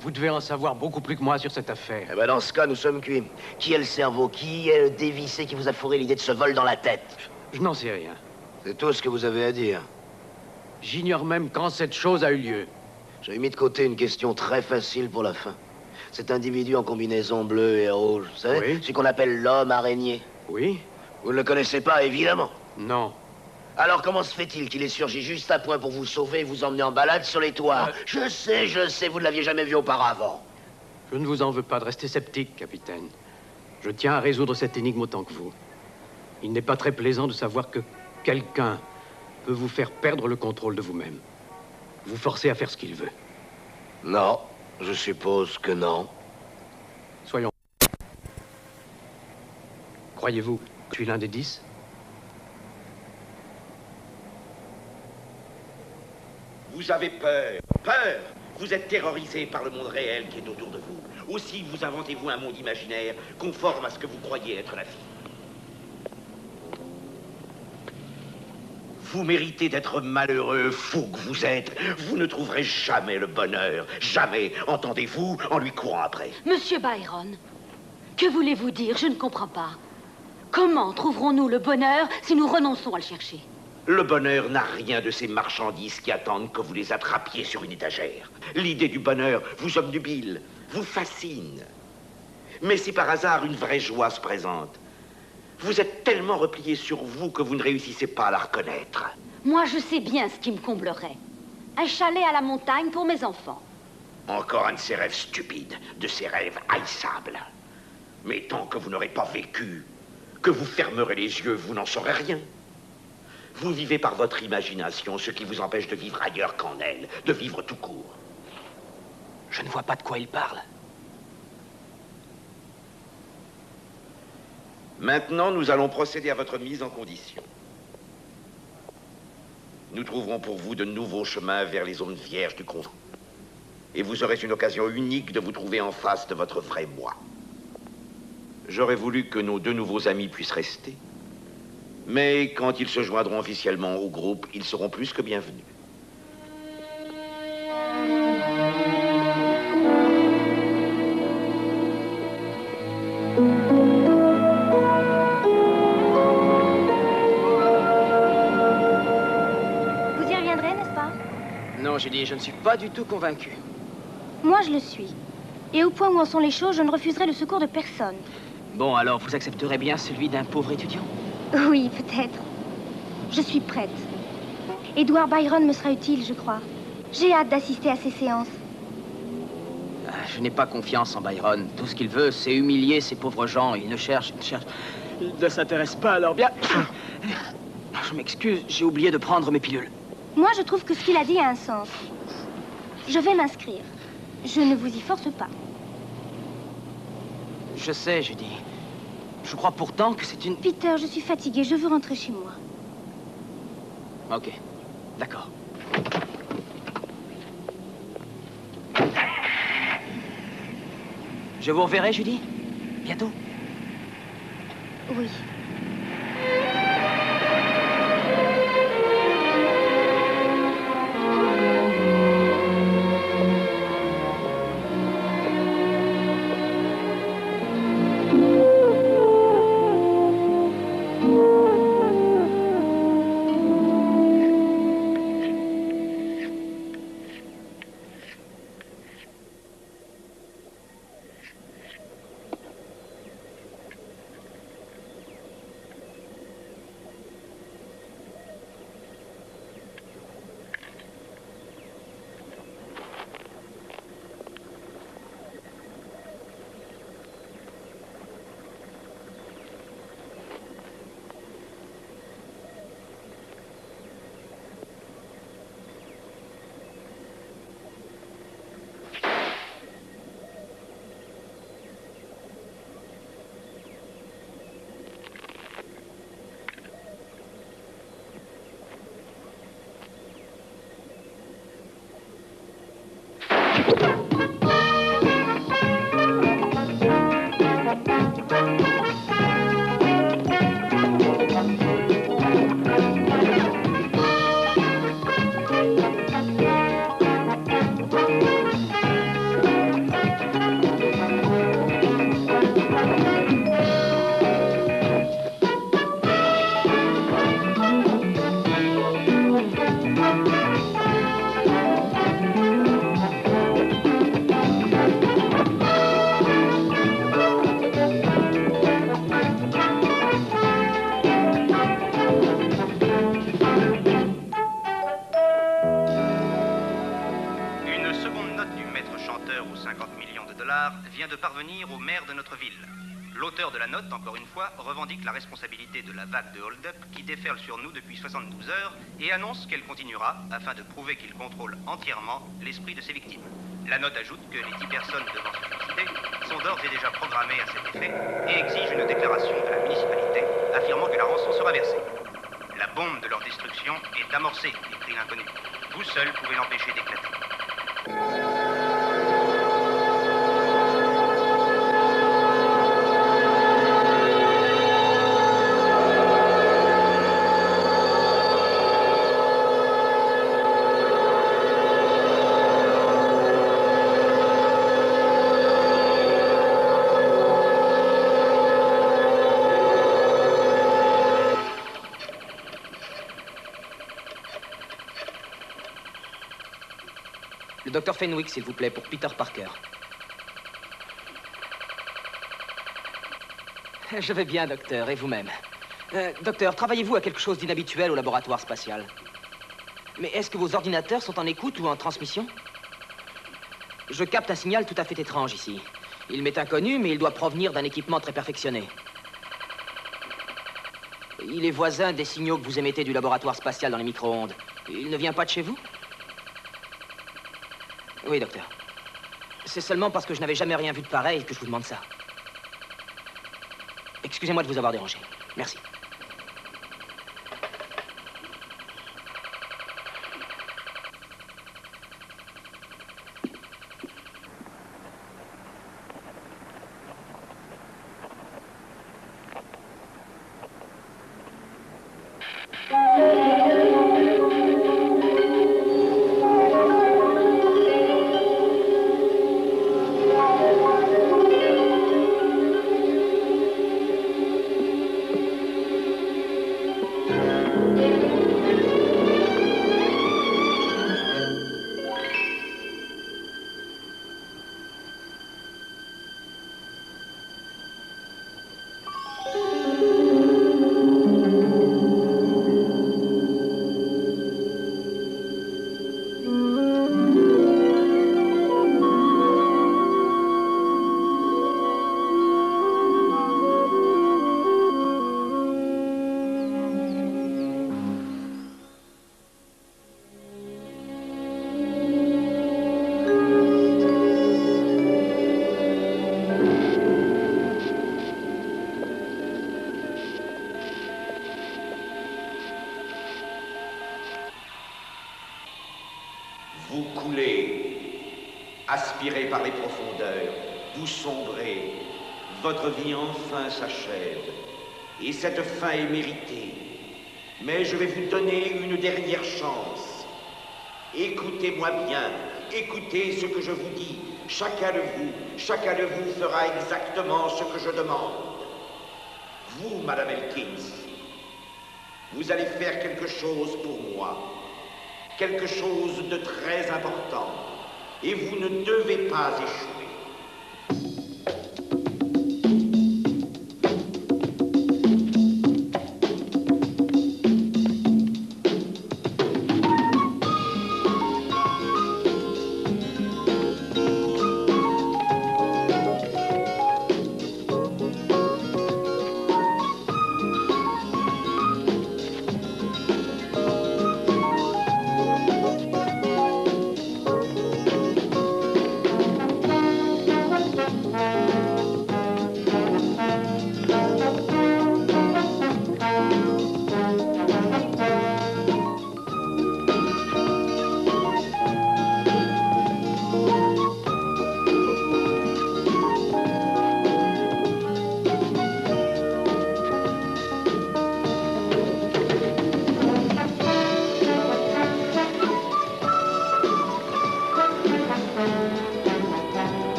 Vous devez en savoir beaucoup plus que moi sur cette affaire. Eh ben dans ce cas, nous sommes cuits. Qui est le cerveau? Qui est le dévissé qui vous a fourré l'idée de ce vol dans la tête? Je n'en sais rien. C'est tout ce que vous avez à dire. J'ignore même quand cette chose a eu lieu. J'ai mis de côté une question très facile pour la fin. Cet individu en combinaison bleue et rouge, vous savez? Oui. Celui qu'on appelle l'homme araignée. Oui? Vous ne le connaissez pas, évidemment. Non. Alors comment se fait-il qu'il ait surgi juste à point pour vous sauver et vous emmener en balade sur les toits? Je sais, vous ne l'aviez jamais vu auparavant. Je ne vous en veux pas de rester sceptique, capitaine. Je tiens à résoudre cette énigme autant que vous. Il n'est pas très plaisant de savoir que quelqu'un peut vous faire perdre le contrôle de vous-même. Vous forcer à faire ce qu'il veut. Non, je suppose que non. Soyons... Croyez-vous que je suis l'un des 10? Vous avez peur, peur. Vous êtes terrorisé par le monde réel qui est autour de vous. Aussi vous inventez-vous un monde imaginaire conforme à ce que vous croyez être la vie. Vous méritez d'être malheureux, fou que vous êtes. Vous ne trouverez jamais le bonheur. Jamais, entendez-vous, en lui courant après. Monsieur Byron, que voulez-vous dire? Je ne comprends pas. Comment trouverons-nous le bonheur si nous renonçons à le chercher? Le bonheur n'a rien de ces marchandises qui attendent que vous les attrapiez sur une étagère. L'idée du bonheur vous obnubile, vous fascine. Mais si par hasard une vraie joie se présente, vous êtes tellement replié sur vous que vous ne réussissez pas à la reconnaître. Moi, je sais bien ce qui me comblerait. Un chalet à la montagne pour mes enfants. Encore un de ces rêves stupides, de ces rêves haïssables. Mais tant que vous n'aurez pas vécu, que vous fermerez les yeux, vous n'en saurez rien. Vous vivez par votre imagination, ce qui vous empêche de vivre ailleurs qu'en elle, de vivre tout court. Je ne vois pas de quoi il parle. Maintenant, nous allons procéder à votre mise en condition. Nous trouverons pour vous de nouveaux chemins vers les zones vierges du convent. Et vous aurez une occasion unique de vous trouver en face de votre vrai moi. J'aurais voulu que nos deux nouveaux amis puissent rester. Mais quand ils se joindront officiellement au groupe, ils seront plus que bienvenus. Vous y reviendrez, n'est-ce pas? Non, Julie, je ne suis pas du tout convaincu. Moi, je le suis. Et au point où en sont les choses, je ne refuserai le secours de personne. Bon, alors, vous accepterez bien celui d'un pauvre étudiant? Oui, peut-être. Je suis prête. Edward Byron me sera utile, je crois. J'ai hâte d'assister à ces séances. Je n'ai pas confiance en Byron. Tout ce qu'il veut, c'est humilier ces pauvres gens. Il ne cherche... Il ne s'intéresse pas à leur bien. Je m'excuse, j'ai oublié de prendre mes pilules. Moi, je trouve que ce qu'il a dit a un sens. Je vais m'inscrire. Je ne vous y force pas. Je sais, Judy. Je crois pourtant que c'est une... Peter, je suis fatiguée. Je veux rentrer chez moi. Ok. D'accord. Je vous reverrai, Judy? Bientôt? Oui. vient de parvenir au maire de notre ville. L'auteur de la note, encore une fois, revendique la responsabilité de la vague de hold-up qui déferle sur nous depuis 72 heures et annonce qu'elle continuera afin de prouver qu'il contrôle entièrement l'esprit de ses victimes. La note ajoute que les 10 personnes devant se suicider sont d'ores et déjà programmées à cet effet et exige une déclaration de la municipalité affirmant que la rançon sera versée. La bombe de leur destruction est amorcée, écrit l'inconnu. Vous seul pouvez l'empêcher d'éclater. Le docteur Fenwick, s'il vous plaît, pour Peter Parker. Je vais bien, docteur, et vous-même? Docteur, travaillez-vous à quelque chose d'inhabituel au laboratoire spatial? Mais est-ce que vos ordinateurs sont en écoute ou en transmission? Je capte un signal tout à fait étrange ici. Il m'est inconnu, mais il doit provenir d'un équipement très perfectionné. Il est voisin des signaux que vous émettez du laboratoire spatial dans les micro-ondes. Il ne vient pas de chez vous? Oui, docteur. C'est seulement parce que je n'avais jamais rien vu de pareil que je vous demande ça. Excusez-moi de vous avoir dérangé. Merci. Vous coulez, aspiré par les profondeurs, vous sombrez, votre vie enfin s'achève, et cette fin est méritée. Mais je vais vous donner une dernière chance. Écoutez-moi bien, écoutez ce que je vous dis. Chacun de vous fera exactement ce que je demande. Vous, Madame Elkins, vous allez faire quelque chose pour moi. Quelque chose de très important. Et vous ne devez pas échouer.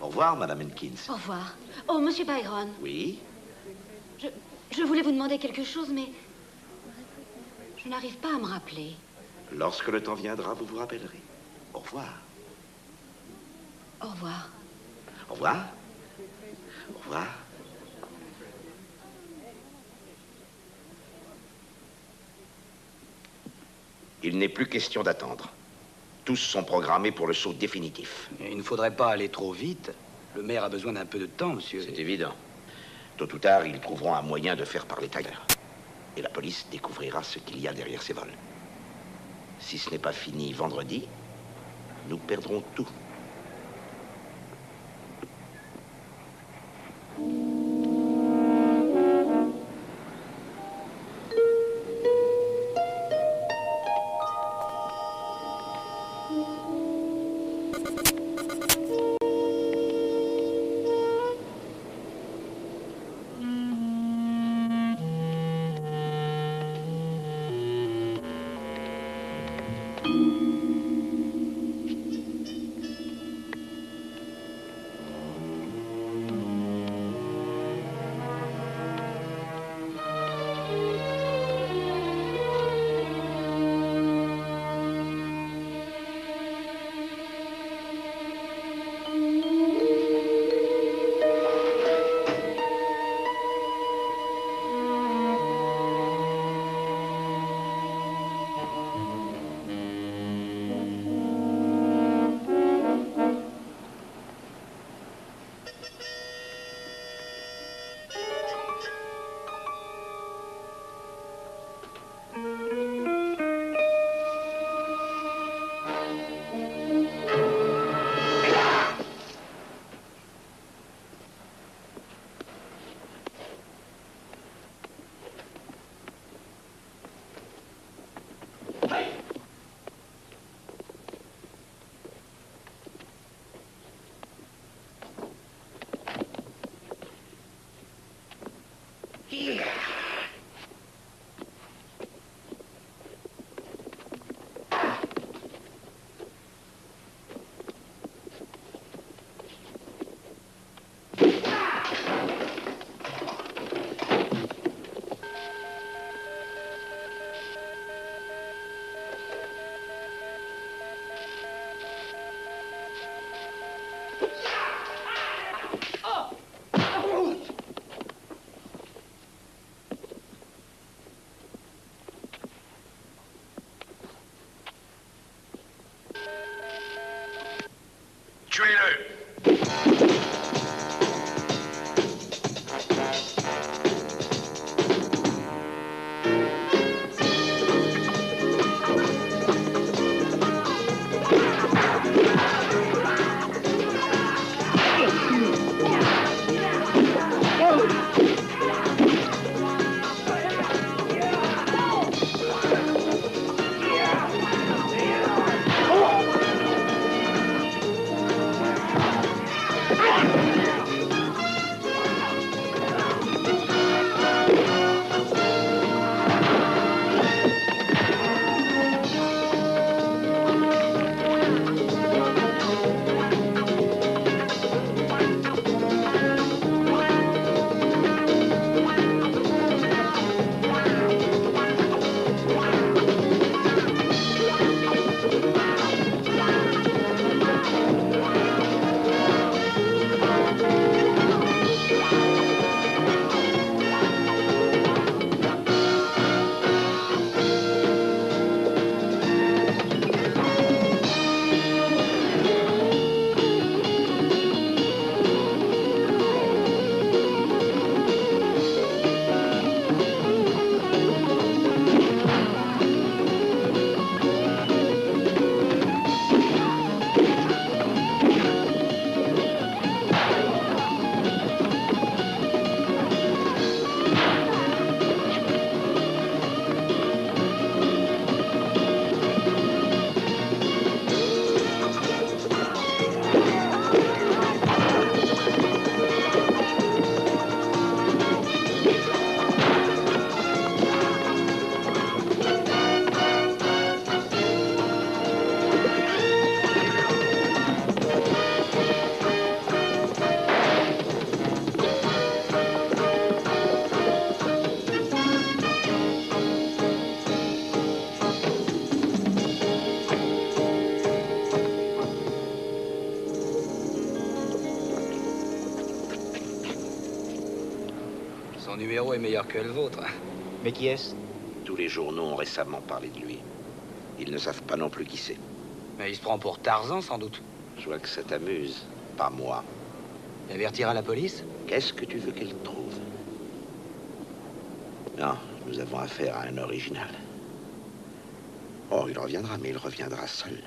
Au revoir, Madame Henkins. Au revoir. Oh, Monsieur Byron. Oui? Je voulais vous demander quelque chose, mais je n'arrive pas à me rappeler. Lorsque le temps viendra, vous vous rappellerez. Au revoir. Au revoir. Au revoir. Au revoir. Il n'est plus question d'attendre. Tous sont programmés pour le saut définitif. Il ne faudrait pas aller trop vite. Le maire a besoin d'un peu de temps, monsieur. C'est évident. Tôt ou tard, ils trouveront un moyen de faire parler Tyler. Et la police découvrira ce qu'il y a derrière ces vols. Si ce n'est pas fini vendredi, nous perdrons tout. Tuez-le! Ah! Son numéro est meilleur que le vôtre. Mais qui est-ce? Tous les journaux ont récemment parlé de lui. Ils ne savent pas non plus qui c'est. Mais il se prend pour Tarzan, sans doute. Je vois que ça t'amuse. Pas moi. Il avertira la police? Qu'est-ce que tu veux qu'elle trouve? Non, nous avons affaire à un original. Oh, il reviendra, mais il reviendra seul.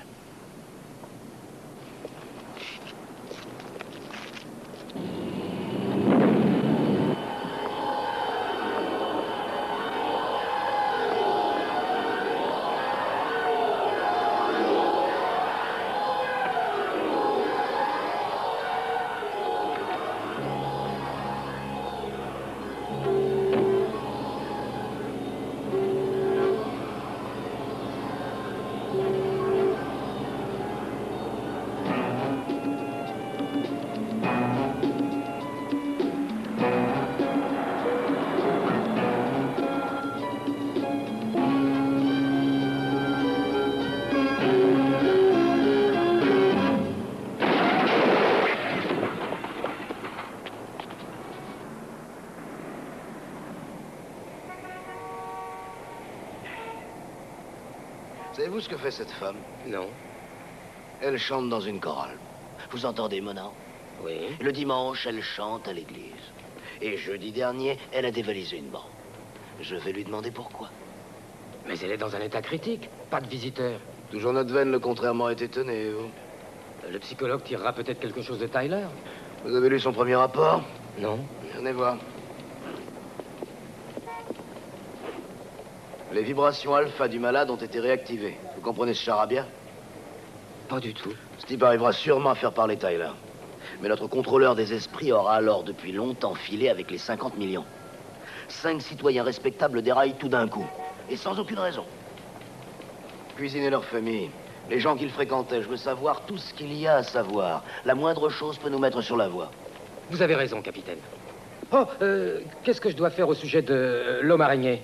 Savez-vous ce que fait cette femme? Non. Elle chante dans une chorale. Vous entendez, Mona? Oui. Le dimanche, elle chante à l'église. Et jeudi dernier, elle a dévalisé une banque. Je vais lui demander pourquoi. Mais elle est dans un état critique. Pas de visiteurs. Toujours notre veine, le contrairement est étonné, vous. Le psychologue tirera peut-être quelque chose de Tyler. Vous avez lu son premier rapport? Non. Venez voir. Les vibrations alpha du malade ont été réactivées. Vous comprenez ce charabia? Pas du tout. Ce type arrivera sûrement à faire parler Tyler. Mais notre contrôleur des esprits aura alors depuis longtemps filé avec les 50 millions. 5 citoyens respectables déraillent tout d'un coup. Et sans aucune raison. Cuisiner leur famille. Les gens qu'ils fréquentaient. Je veux savoir tout ce qu'il y a à savoir. La moindre chose peut nous mettre sur la voie. Vous avez raison, capitaine. Oh, qu'est-ce que je dois faire au sujet de l'homme araignée?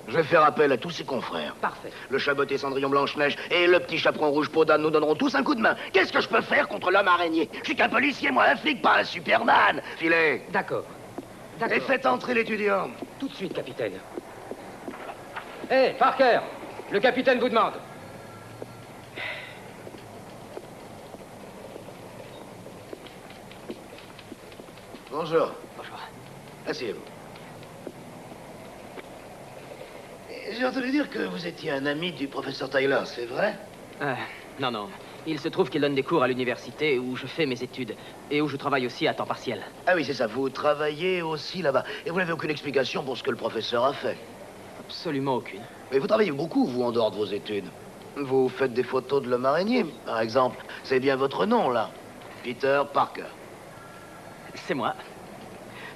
Je vais faire appel à tous ses confrères. Parfait. Le chaboté Cendrillon Blanche-Neige et le petit chaperon rouge peau d'âne nous donneront tous un coup de main. Qu'est-ce que je peux faire contre l'homme araignée? Je suis qu'un policier, moi, un flic, pas un Superman. Filez. D'accord. Et faites entrer l'étudiant. Tout de suite, capitaine. Hé, Parker, le capitaine vous demande. Bonjour. Bonjour. Asseyez-vous. J'ai entendu dire que vous étiez un ami du professeur Tyler, c'est vrai? Non, non. Il se trouve qu'il donne des cours à l'université où je fais mes études et où je travaille aussi à temps partiel. Ah oui, c'est ça. Vous travaillez aussi là-bas. Et vous n'avez aucune explication pour ce que le professeur a fait? Absolument aucune. Mais vous travaillez beaucoup, vous, en dehors de vos études. Vous faites des photos de l'homme araignée, par exemple. C'est bien votre nom, là. Peter Parker. C'est moi.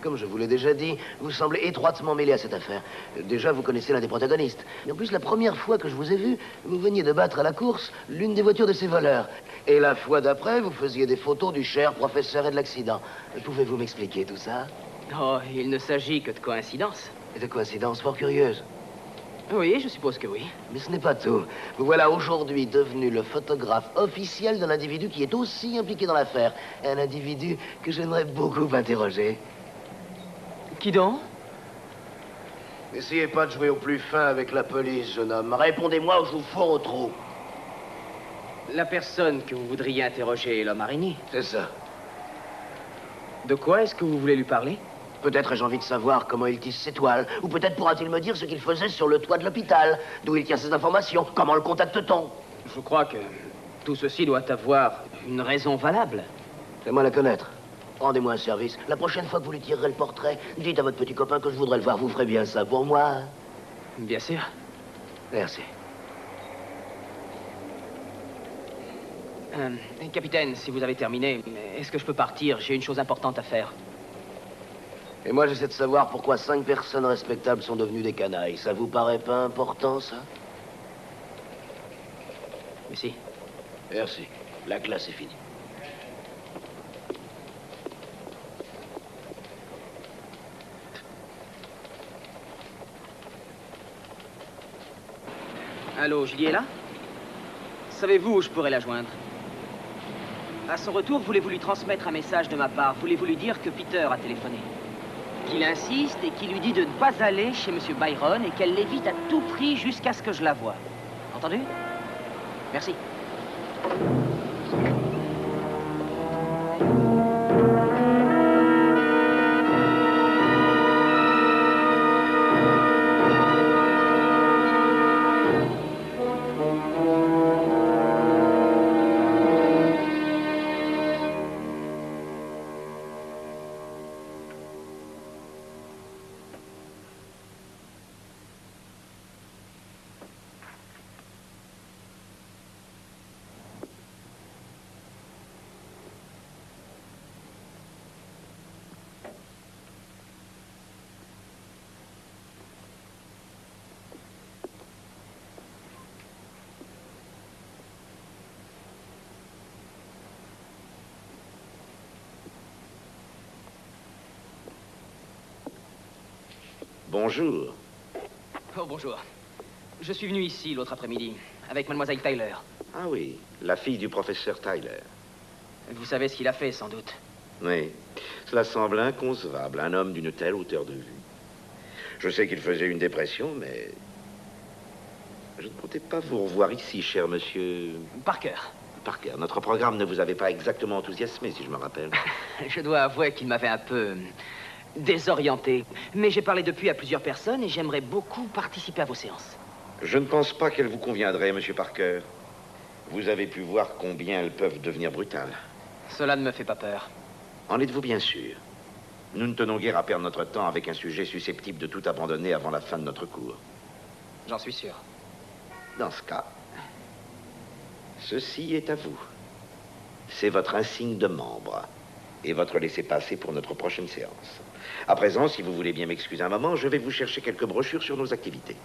Comme je vous l'ai déjà dit, vous semblez étroitement mêlé à cette affaire. Déjà, vous connaissez l'un des protagonistes. Et en plus, la première fois que je vous ai vu, vous veniez de battre à la course l'une des voitures de ces voleurs. Et la fois d'après, vous faisiez des photos du cher professeur et de l'accident. Pouvez-vous m'expliquer tout ça? Oh, il ne s'agit que de coïncidences. Et de coïncidences fort curieuses. Oui, je suppose que oui. Mais ce n'est pas tout. Vous voilà aujourd'hui devenu le photographe officiel d'un individu qui est aussi impliqué dans l'affaire. Un individu que j'aimerais beaucoup interroger. Qui donc? N'essayez pas de jouer au plus fin avec la police, jeune homme. Répondez-moi ou je vous fourre au trou. La personne que vous voudriez interroger est l'homme araignée. C'est ça. De quoi est-ce que vous voulez lui parler? Peut-être ai-je envie de savoir comment il tisse ses toiles. Ou peut-être pourra-t-il me dire ce qu'il faisait sur le toit de l'hôpital. D'où il tient ses informations. Comment le contacte-t-on? Je crois que tout ceci doit avoir une raison valable. Fais-moi la connaître. Rendez-moi un service. La prochaine fois que vous lui tirerez le portrait, dites à votre petit copain que je voudrais le voir. Vous ferez bien ça pour moi? Bien sûr. Merci. Capitaine, si vous avez terminé, est-ce que je peux partir? J'ai une chose importante à faire. Et moi, j'essaie de savoir pourquoi 5 personnes respectables sont devenues des canailles. Ça vous paraît pas important, ça? Mais si. Merci. La classe est finie. Allô, Julie est là? Savez-vous où je pourrais la joindre? À son retour, voulez-vous lui transmettre un message de ma part? Voulez-vous lui dire que Peter a téléphoné? qu'il insiste et qui lui dit de ne pas aller chez M. Byron et qu'elle l'évite à tout prix jusqu'à ce que je la voie. Entendu? Merci. Bonjour. Oh, bonjour. Je suis venu ici l'autre après-midi, avec mademoiselle Tyler. Ah oui, la fille du professeur Tyler. Vous savez ce qu'il a fait, sans doute. Oui, cela semble inconcevable, un homme d'une telle hauteur de vue. Je sais qu'il faisait une dépression, mais... je ne comptais pas vous revoir ici, cher monsieur... Parker. Parker, notre programme ne vous avait pas exactement enthousiasmé, si je me rappelle. Je dois avouer qu'il m'avait un peu... désorienté. Mais j'ai parlé depuis à plusieurs personnes et j'aimerais beaucoup participer à vos séances. Je ne pense pas qu'elles vous conviendraient, monsieur Parker. Vous avez pu voir combien elles peuvent devenir brutales. Cela ne me fait pas peur. En êtes-vous bien sûr? Nous ne tenons guère à perdre notre temps avec un sujet susceptible de tout abandonner avant la fin de notre cours. J'en suis sûr. Dans ce cas, ceci est à vous. C'est votre insigne de membre et votre laissez-passer pour notre prochaine séance. À présent, si vous voulez bien m'excuser un moment, je vais vous chercher quelques brochures sur nos activités.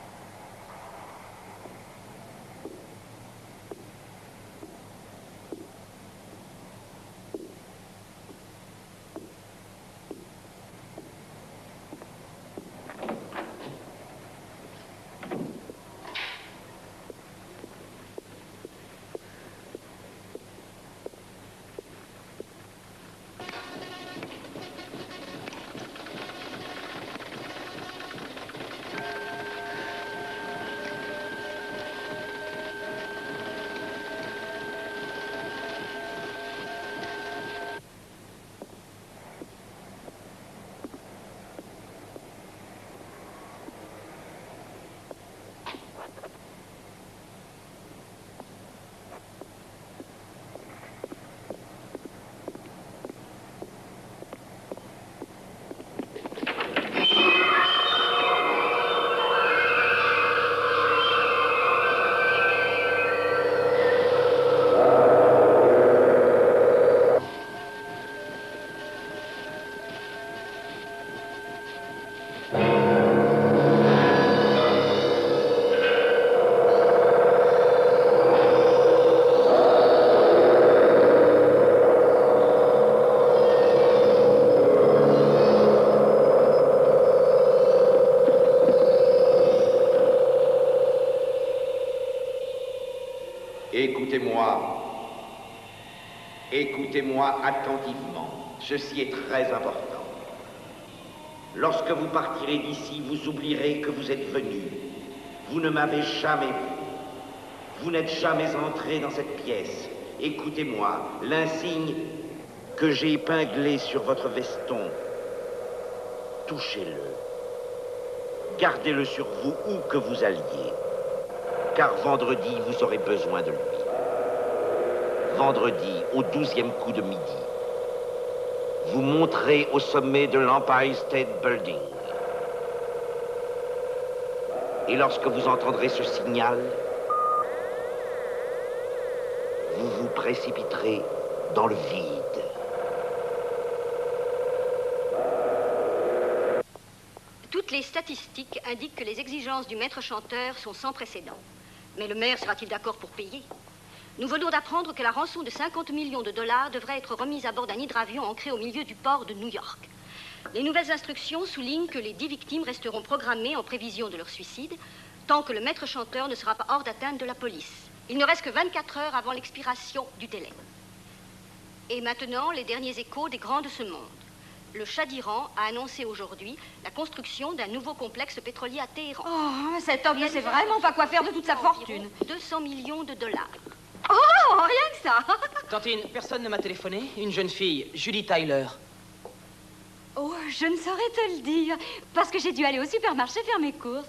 Écoutez-moi attentivement. Ceci est très important. Lorsque vous partirez d'ici, vous oublierez que vous êtes venu. Vous ne m'avez jamais vu. Vous n'êtes jamais entré dans cette pièce. Écoutez-moi, l'insigne que j'ai épinglé sur votre veston, touchez-le. Gardez-le sur vous où que vous alliez. Car vendredi, vous aurez besoin de lui. Vendredi, au 12e coup de midi, vous monterez au sommet de l'Empire State Building. Et lorsque vous entendrez ce signal, vous vous précipiterez dans le vide. Toutes les statistiques indiquent que les exigences du maître chanteur sont sans précédent. Mais le maire sera-t-il d'accord pour payer? Nous venons d'apprendre que la rançon de 50 millions de dollars devrait être remise à bord d'un hydravion ancré au milieu du port de New York. Les nouvelles instructions soulignent que les 10 victimes resteront programmées en prévision de leur suicide tant que le maître chanteur ne sera pas hors d'atteinte de la police. Il ne reste que 24 heures avant l'expiration du délai. Et maintenant, les derniers échos des grands de ce monde. Le Shah d'Iran a annoncé aujourd'hui la construction d'un nouveau complexe pétrolier à Téhéran. Oh, cet homme ne sait vraiment pas quoi faire de toute sa fortune. 200 millions de dollars. Oh, rien que ça. Tantine, personne ne m'a téléphoné. Une jeune fille, Julie Tyler. Oh, je ne saurais te le dire, parce que j'ai dû aller au supermarché faire mes courses.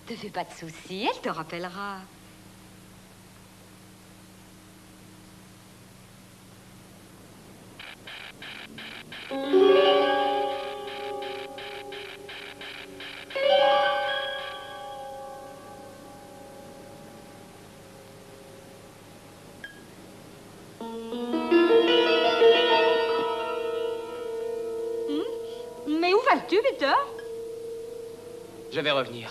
Te fais pas de soucis, elle te rappellera. Mais où vas-tu, Peter? Je vais revenir.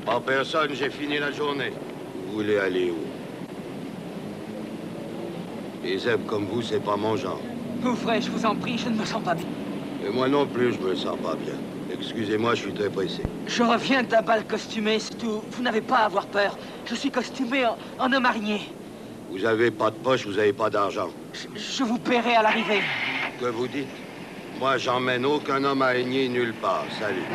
En personne, j'ai fini la journée. Vous voulez aller où? Les zèbres comme vous, c'est pas mon genre. Ouvrez, je vous en prie, je ne me sens pas bien. Et moi non plus, je me sens pas bien. Excusez-moi, je suis très pressé. Je reviens d'un bal costumé, c'est tout. Vous n'avez pas à avoir peur. Je suis costumé en homme araignée. Vous avez pas de poche, vous avez pas d'argent. Je vous paierai à l'arrivée. Que vous dites? Moi, j'emmène aucun homme araignée nulle part. Salut.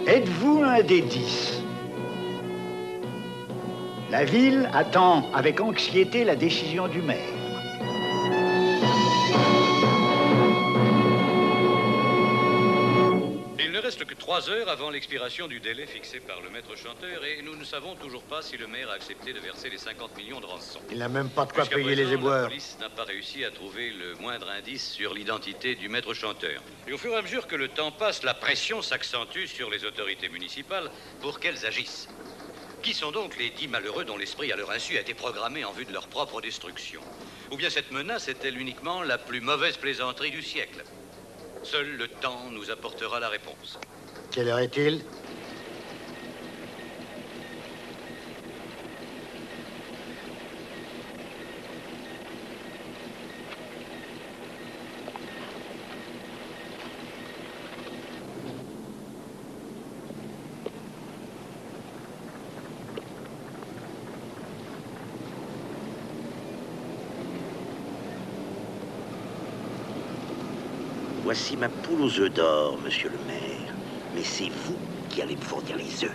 Êtes-vous un des 10? La ville attend avec anxiété la décision du maire. Il ne reste que 3 heures avant l'expiration du délai fixé par le maître chanteur et nous ne savons toujours pas si le maire a accepté de verser les 50 millions de rançon. Il n'a même pas de quoi Jusqu'à payer présent, les éboueurs. La police n'a pas réussi à trouver le moindre indice sur l'identité du maître chanteur. Et au fur et à mesure que le temps passe, la pression s'accentue sur les autorités municipales pour qu'elles agissent. Qui sont donc les 10 malheureux dont l'esprit, à leur insu, a été programmé en vue de leur propre destruction? Ou bien cette menace est-elle uniquement la plus mauvaise plaisanterie du siècle? Seul le temps nous apportera la réponse. Quelle heure est-il? Voici ma poule aux œufs d'or, monsieur le maire. Mais c'est vous qui allez me fournir les œufs.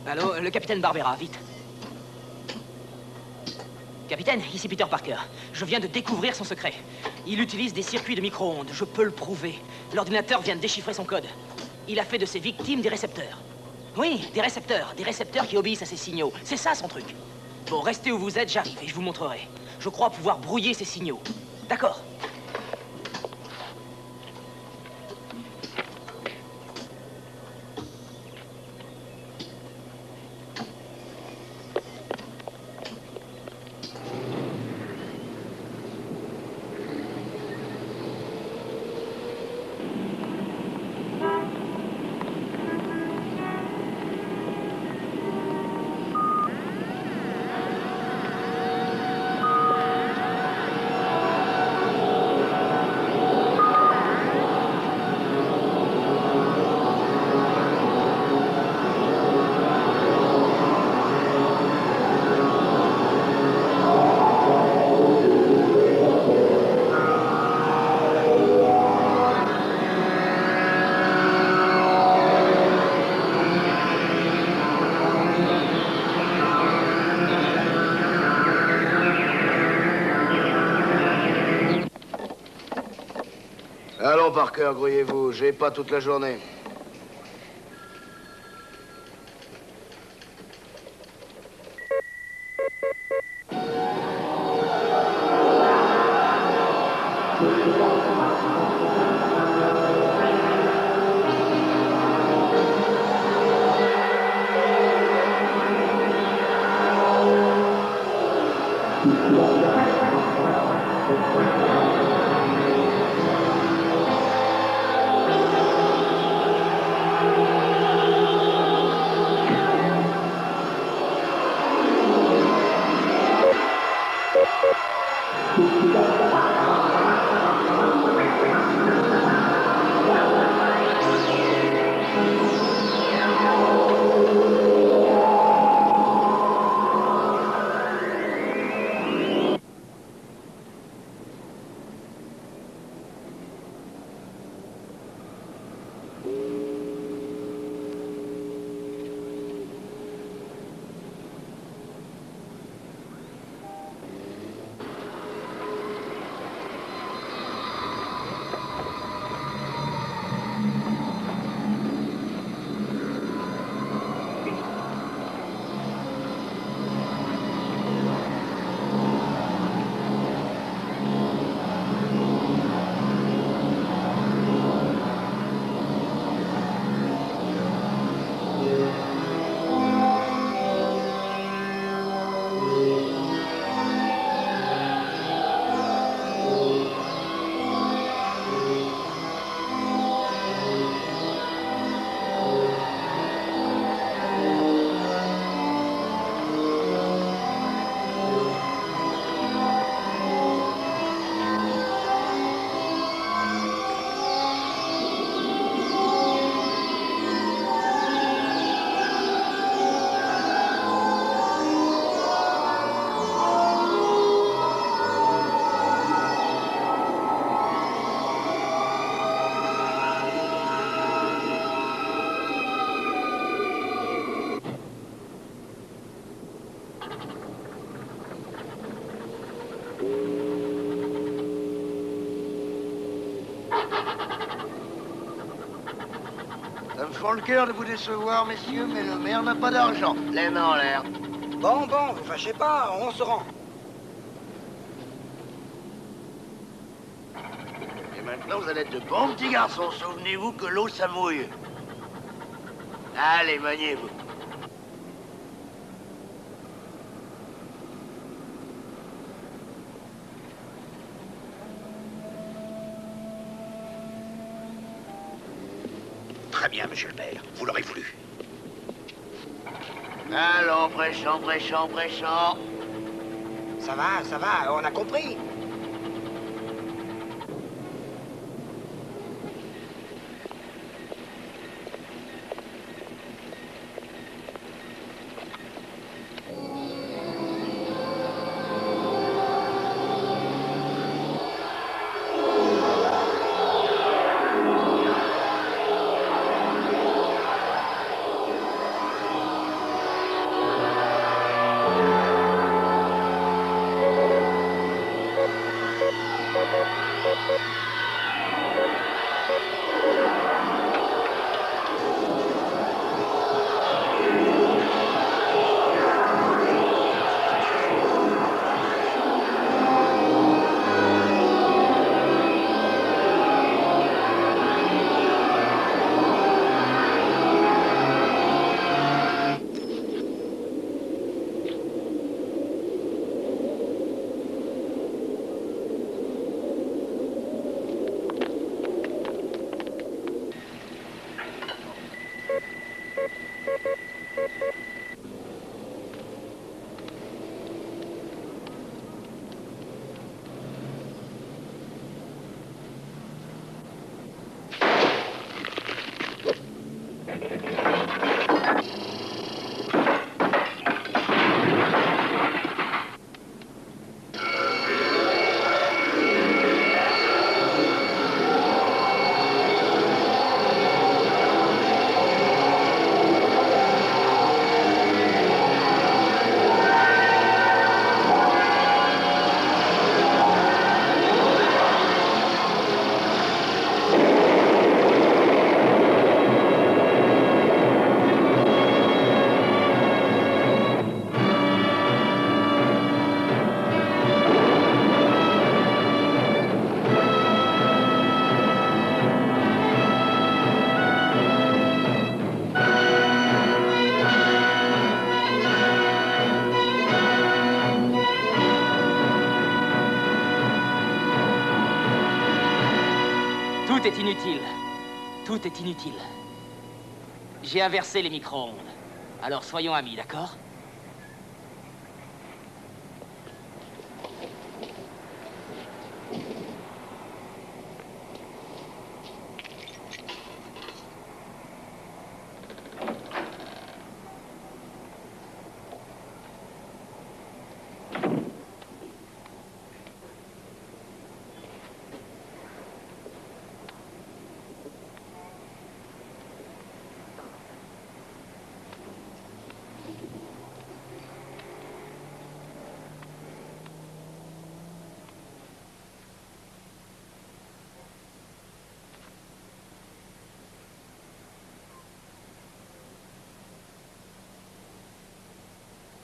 Allô, le capitaine Barbera, vite. Capitaine, ici Peter Parker. Je viens de découvrir son secret. Il utilise des circuits de micro-ondes, je peux le prouver. L'ordinateur vient de déchiffrer son code. Il a fait de ses victimes des récepteurs. Oui, des récepteurs qui obéissent à ses signaux. C'est ça son truc. Bon, restez où vous êtes, j'arrive et je vous montrerai. Je crois pouvoir brouiller ces signaux. D'accord. Allons, Parker, grouillez-vous. J'ai pas toute la journée. font le cœur de vous décevoir, messieurs, mais le maire n'a pas d'argent. Les mains en l'air. Bon, vous fâchez pas, on se rend. Et maintenant, vous allez être de bons petits garçons. Souvenez-vous que l'eau, ça mouille. Allez, maniez-vous. Très bien, monsieur le maire. Vous l'aurez voulu. Allons, prêchant, prêchant, prêchant. Ça va, on a compris. Tout est inutile. Tout est inutile. J'ai inversé les micro-ondes. Alors soyons amis, d'accord?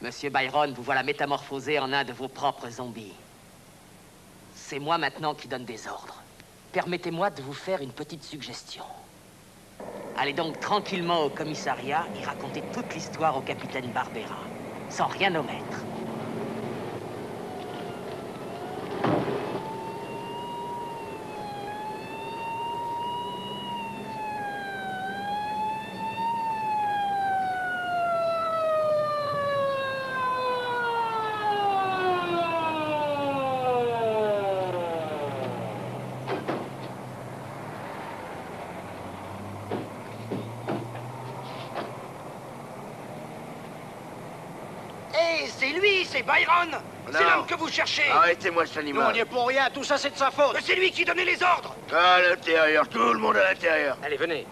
Monsieur Byron, vous voilà métamorphosé en un de vos propres zombies. C'est moi maintenant qui donne des ordres. Permettez-moi de vous faire une petite suggestion. Allez donc tranquillement au commissariat et racontez toute l'histoire au capitaine Barbera, sans rien omettre. C'est lui, c'est Byron. C'est l'homme que vous cherchez. Arrêtez-moi cet animal. Nous, on n'y est pour rien, tout ça c'est de sa faute. C'est lui qui donnait les ordres. À l'intérieur, tout le monde à l'intérieur. Allez, venez.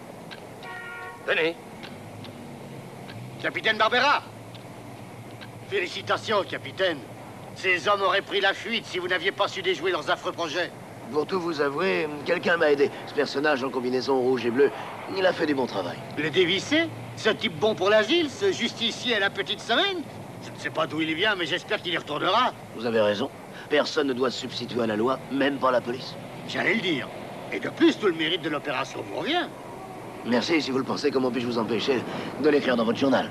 Venez. Capitaine Barbera. Félicitations, capitaine. Ces hommes auraient pris la fuite si vous n'aviez pas su déjouer leurs affreux projets. Pour tout vous avouer, quelqu'un m'a aidé. Ce personnage en combinaison rouge et bleue, il a fait du bon travail. Le dévissé? Ce type bon pour l'asile, ce justicier à la petite semaine? Je ne sais pas d'où il vient, mais j'espère qu'il y retournera. Vous avez raison. Personne ne doit se substituer à la loi, même pas la police. J'allais le dire. Et de plus, tout le mérite de l'opération vous revient. Merci, si vous le pensez, comment puis-je vous empêcher de l'écrire dans votre journal?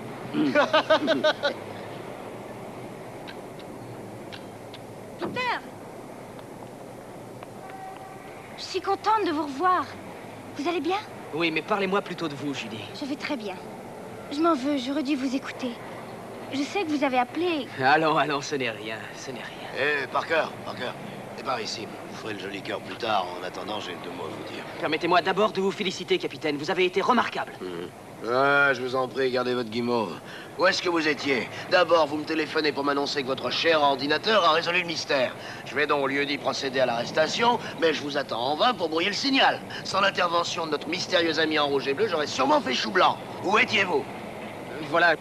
Peter! Je suis contente de vous revoir. Vous allez bien? Oui, mais parlez-moi plutôt de vous, Julie. Je vais très bien. Je m'en veux, j'aurais dû vous écouter. Je sais que vous avez appelé... Allons, ce n'est rien, ce n'est rien. Parker, et par ici. Vous ferez le joli cœur plus tard. En attendant, j'ai 2 mots à vous dire. Permettez-moi d'abord de vous féliciter, capitaine. Vous avez été remarquable. Ah, je vous en prie, gardez votre guimauve. Où est-ce que vous étiez? D'abord, vous me téléphonez pour m'annoncer que votre cher ordinateur a résolu le mystère. Je vais donc, au lieu d'y procéder à l'arrestation, mais je vous attends en vain pour brouiller le signal. Sans l'intervention de notre mystérieux ami en rouge et bleu, j'aurais sûrement fait chou blanc. Où étiez-vous? Voilà,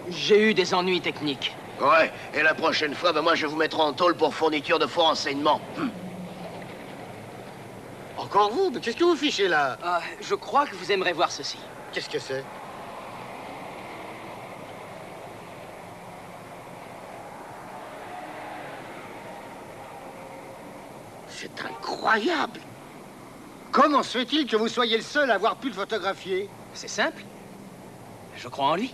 j'ai eu des ennuis techniques. Ouais, et la prochaine fois, moi, je vous mettrai en tôle pour fourniture de faux renseignements. Encore vous? Mais qu'est-ce que vous fichez là? Je crois que vous aimerez voir ceci. Qu'est-ce que c'est? C'est incroyable! Comment se fait-il que vous soyez le seul à avoir pu le photographier? C'est simple. Je crois en lui.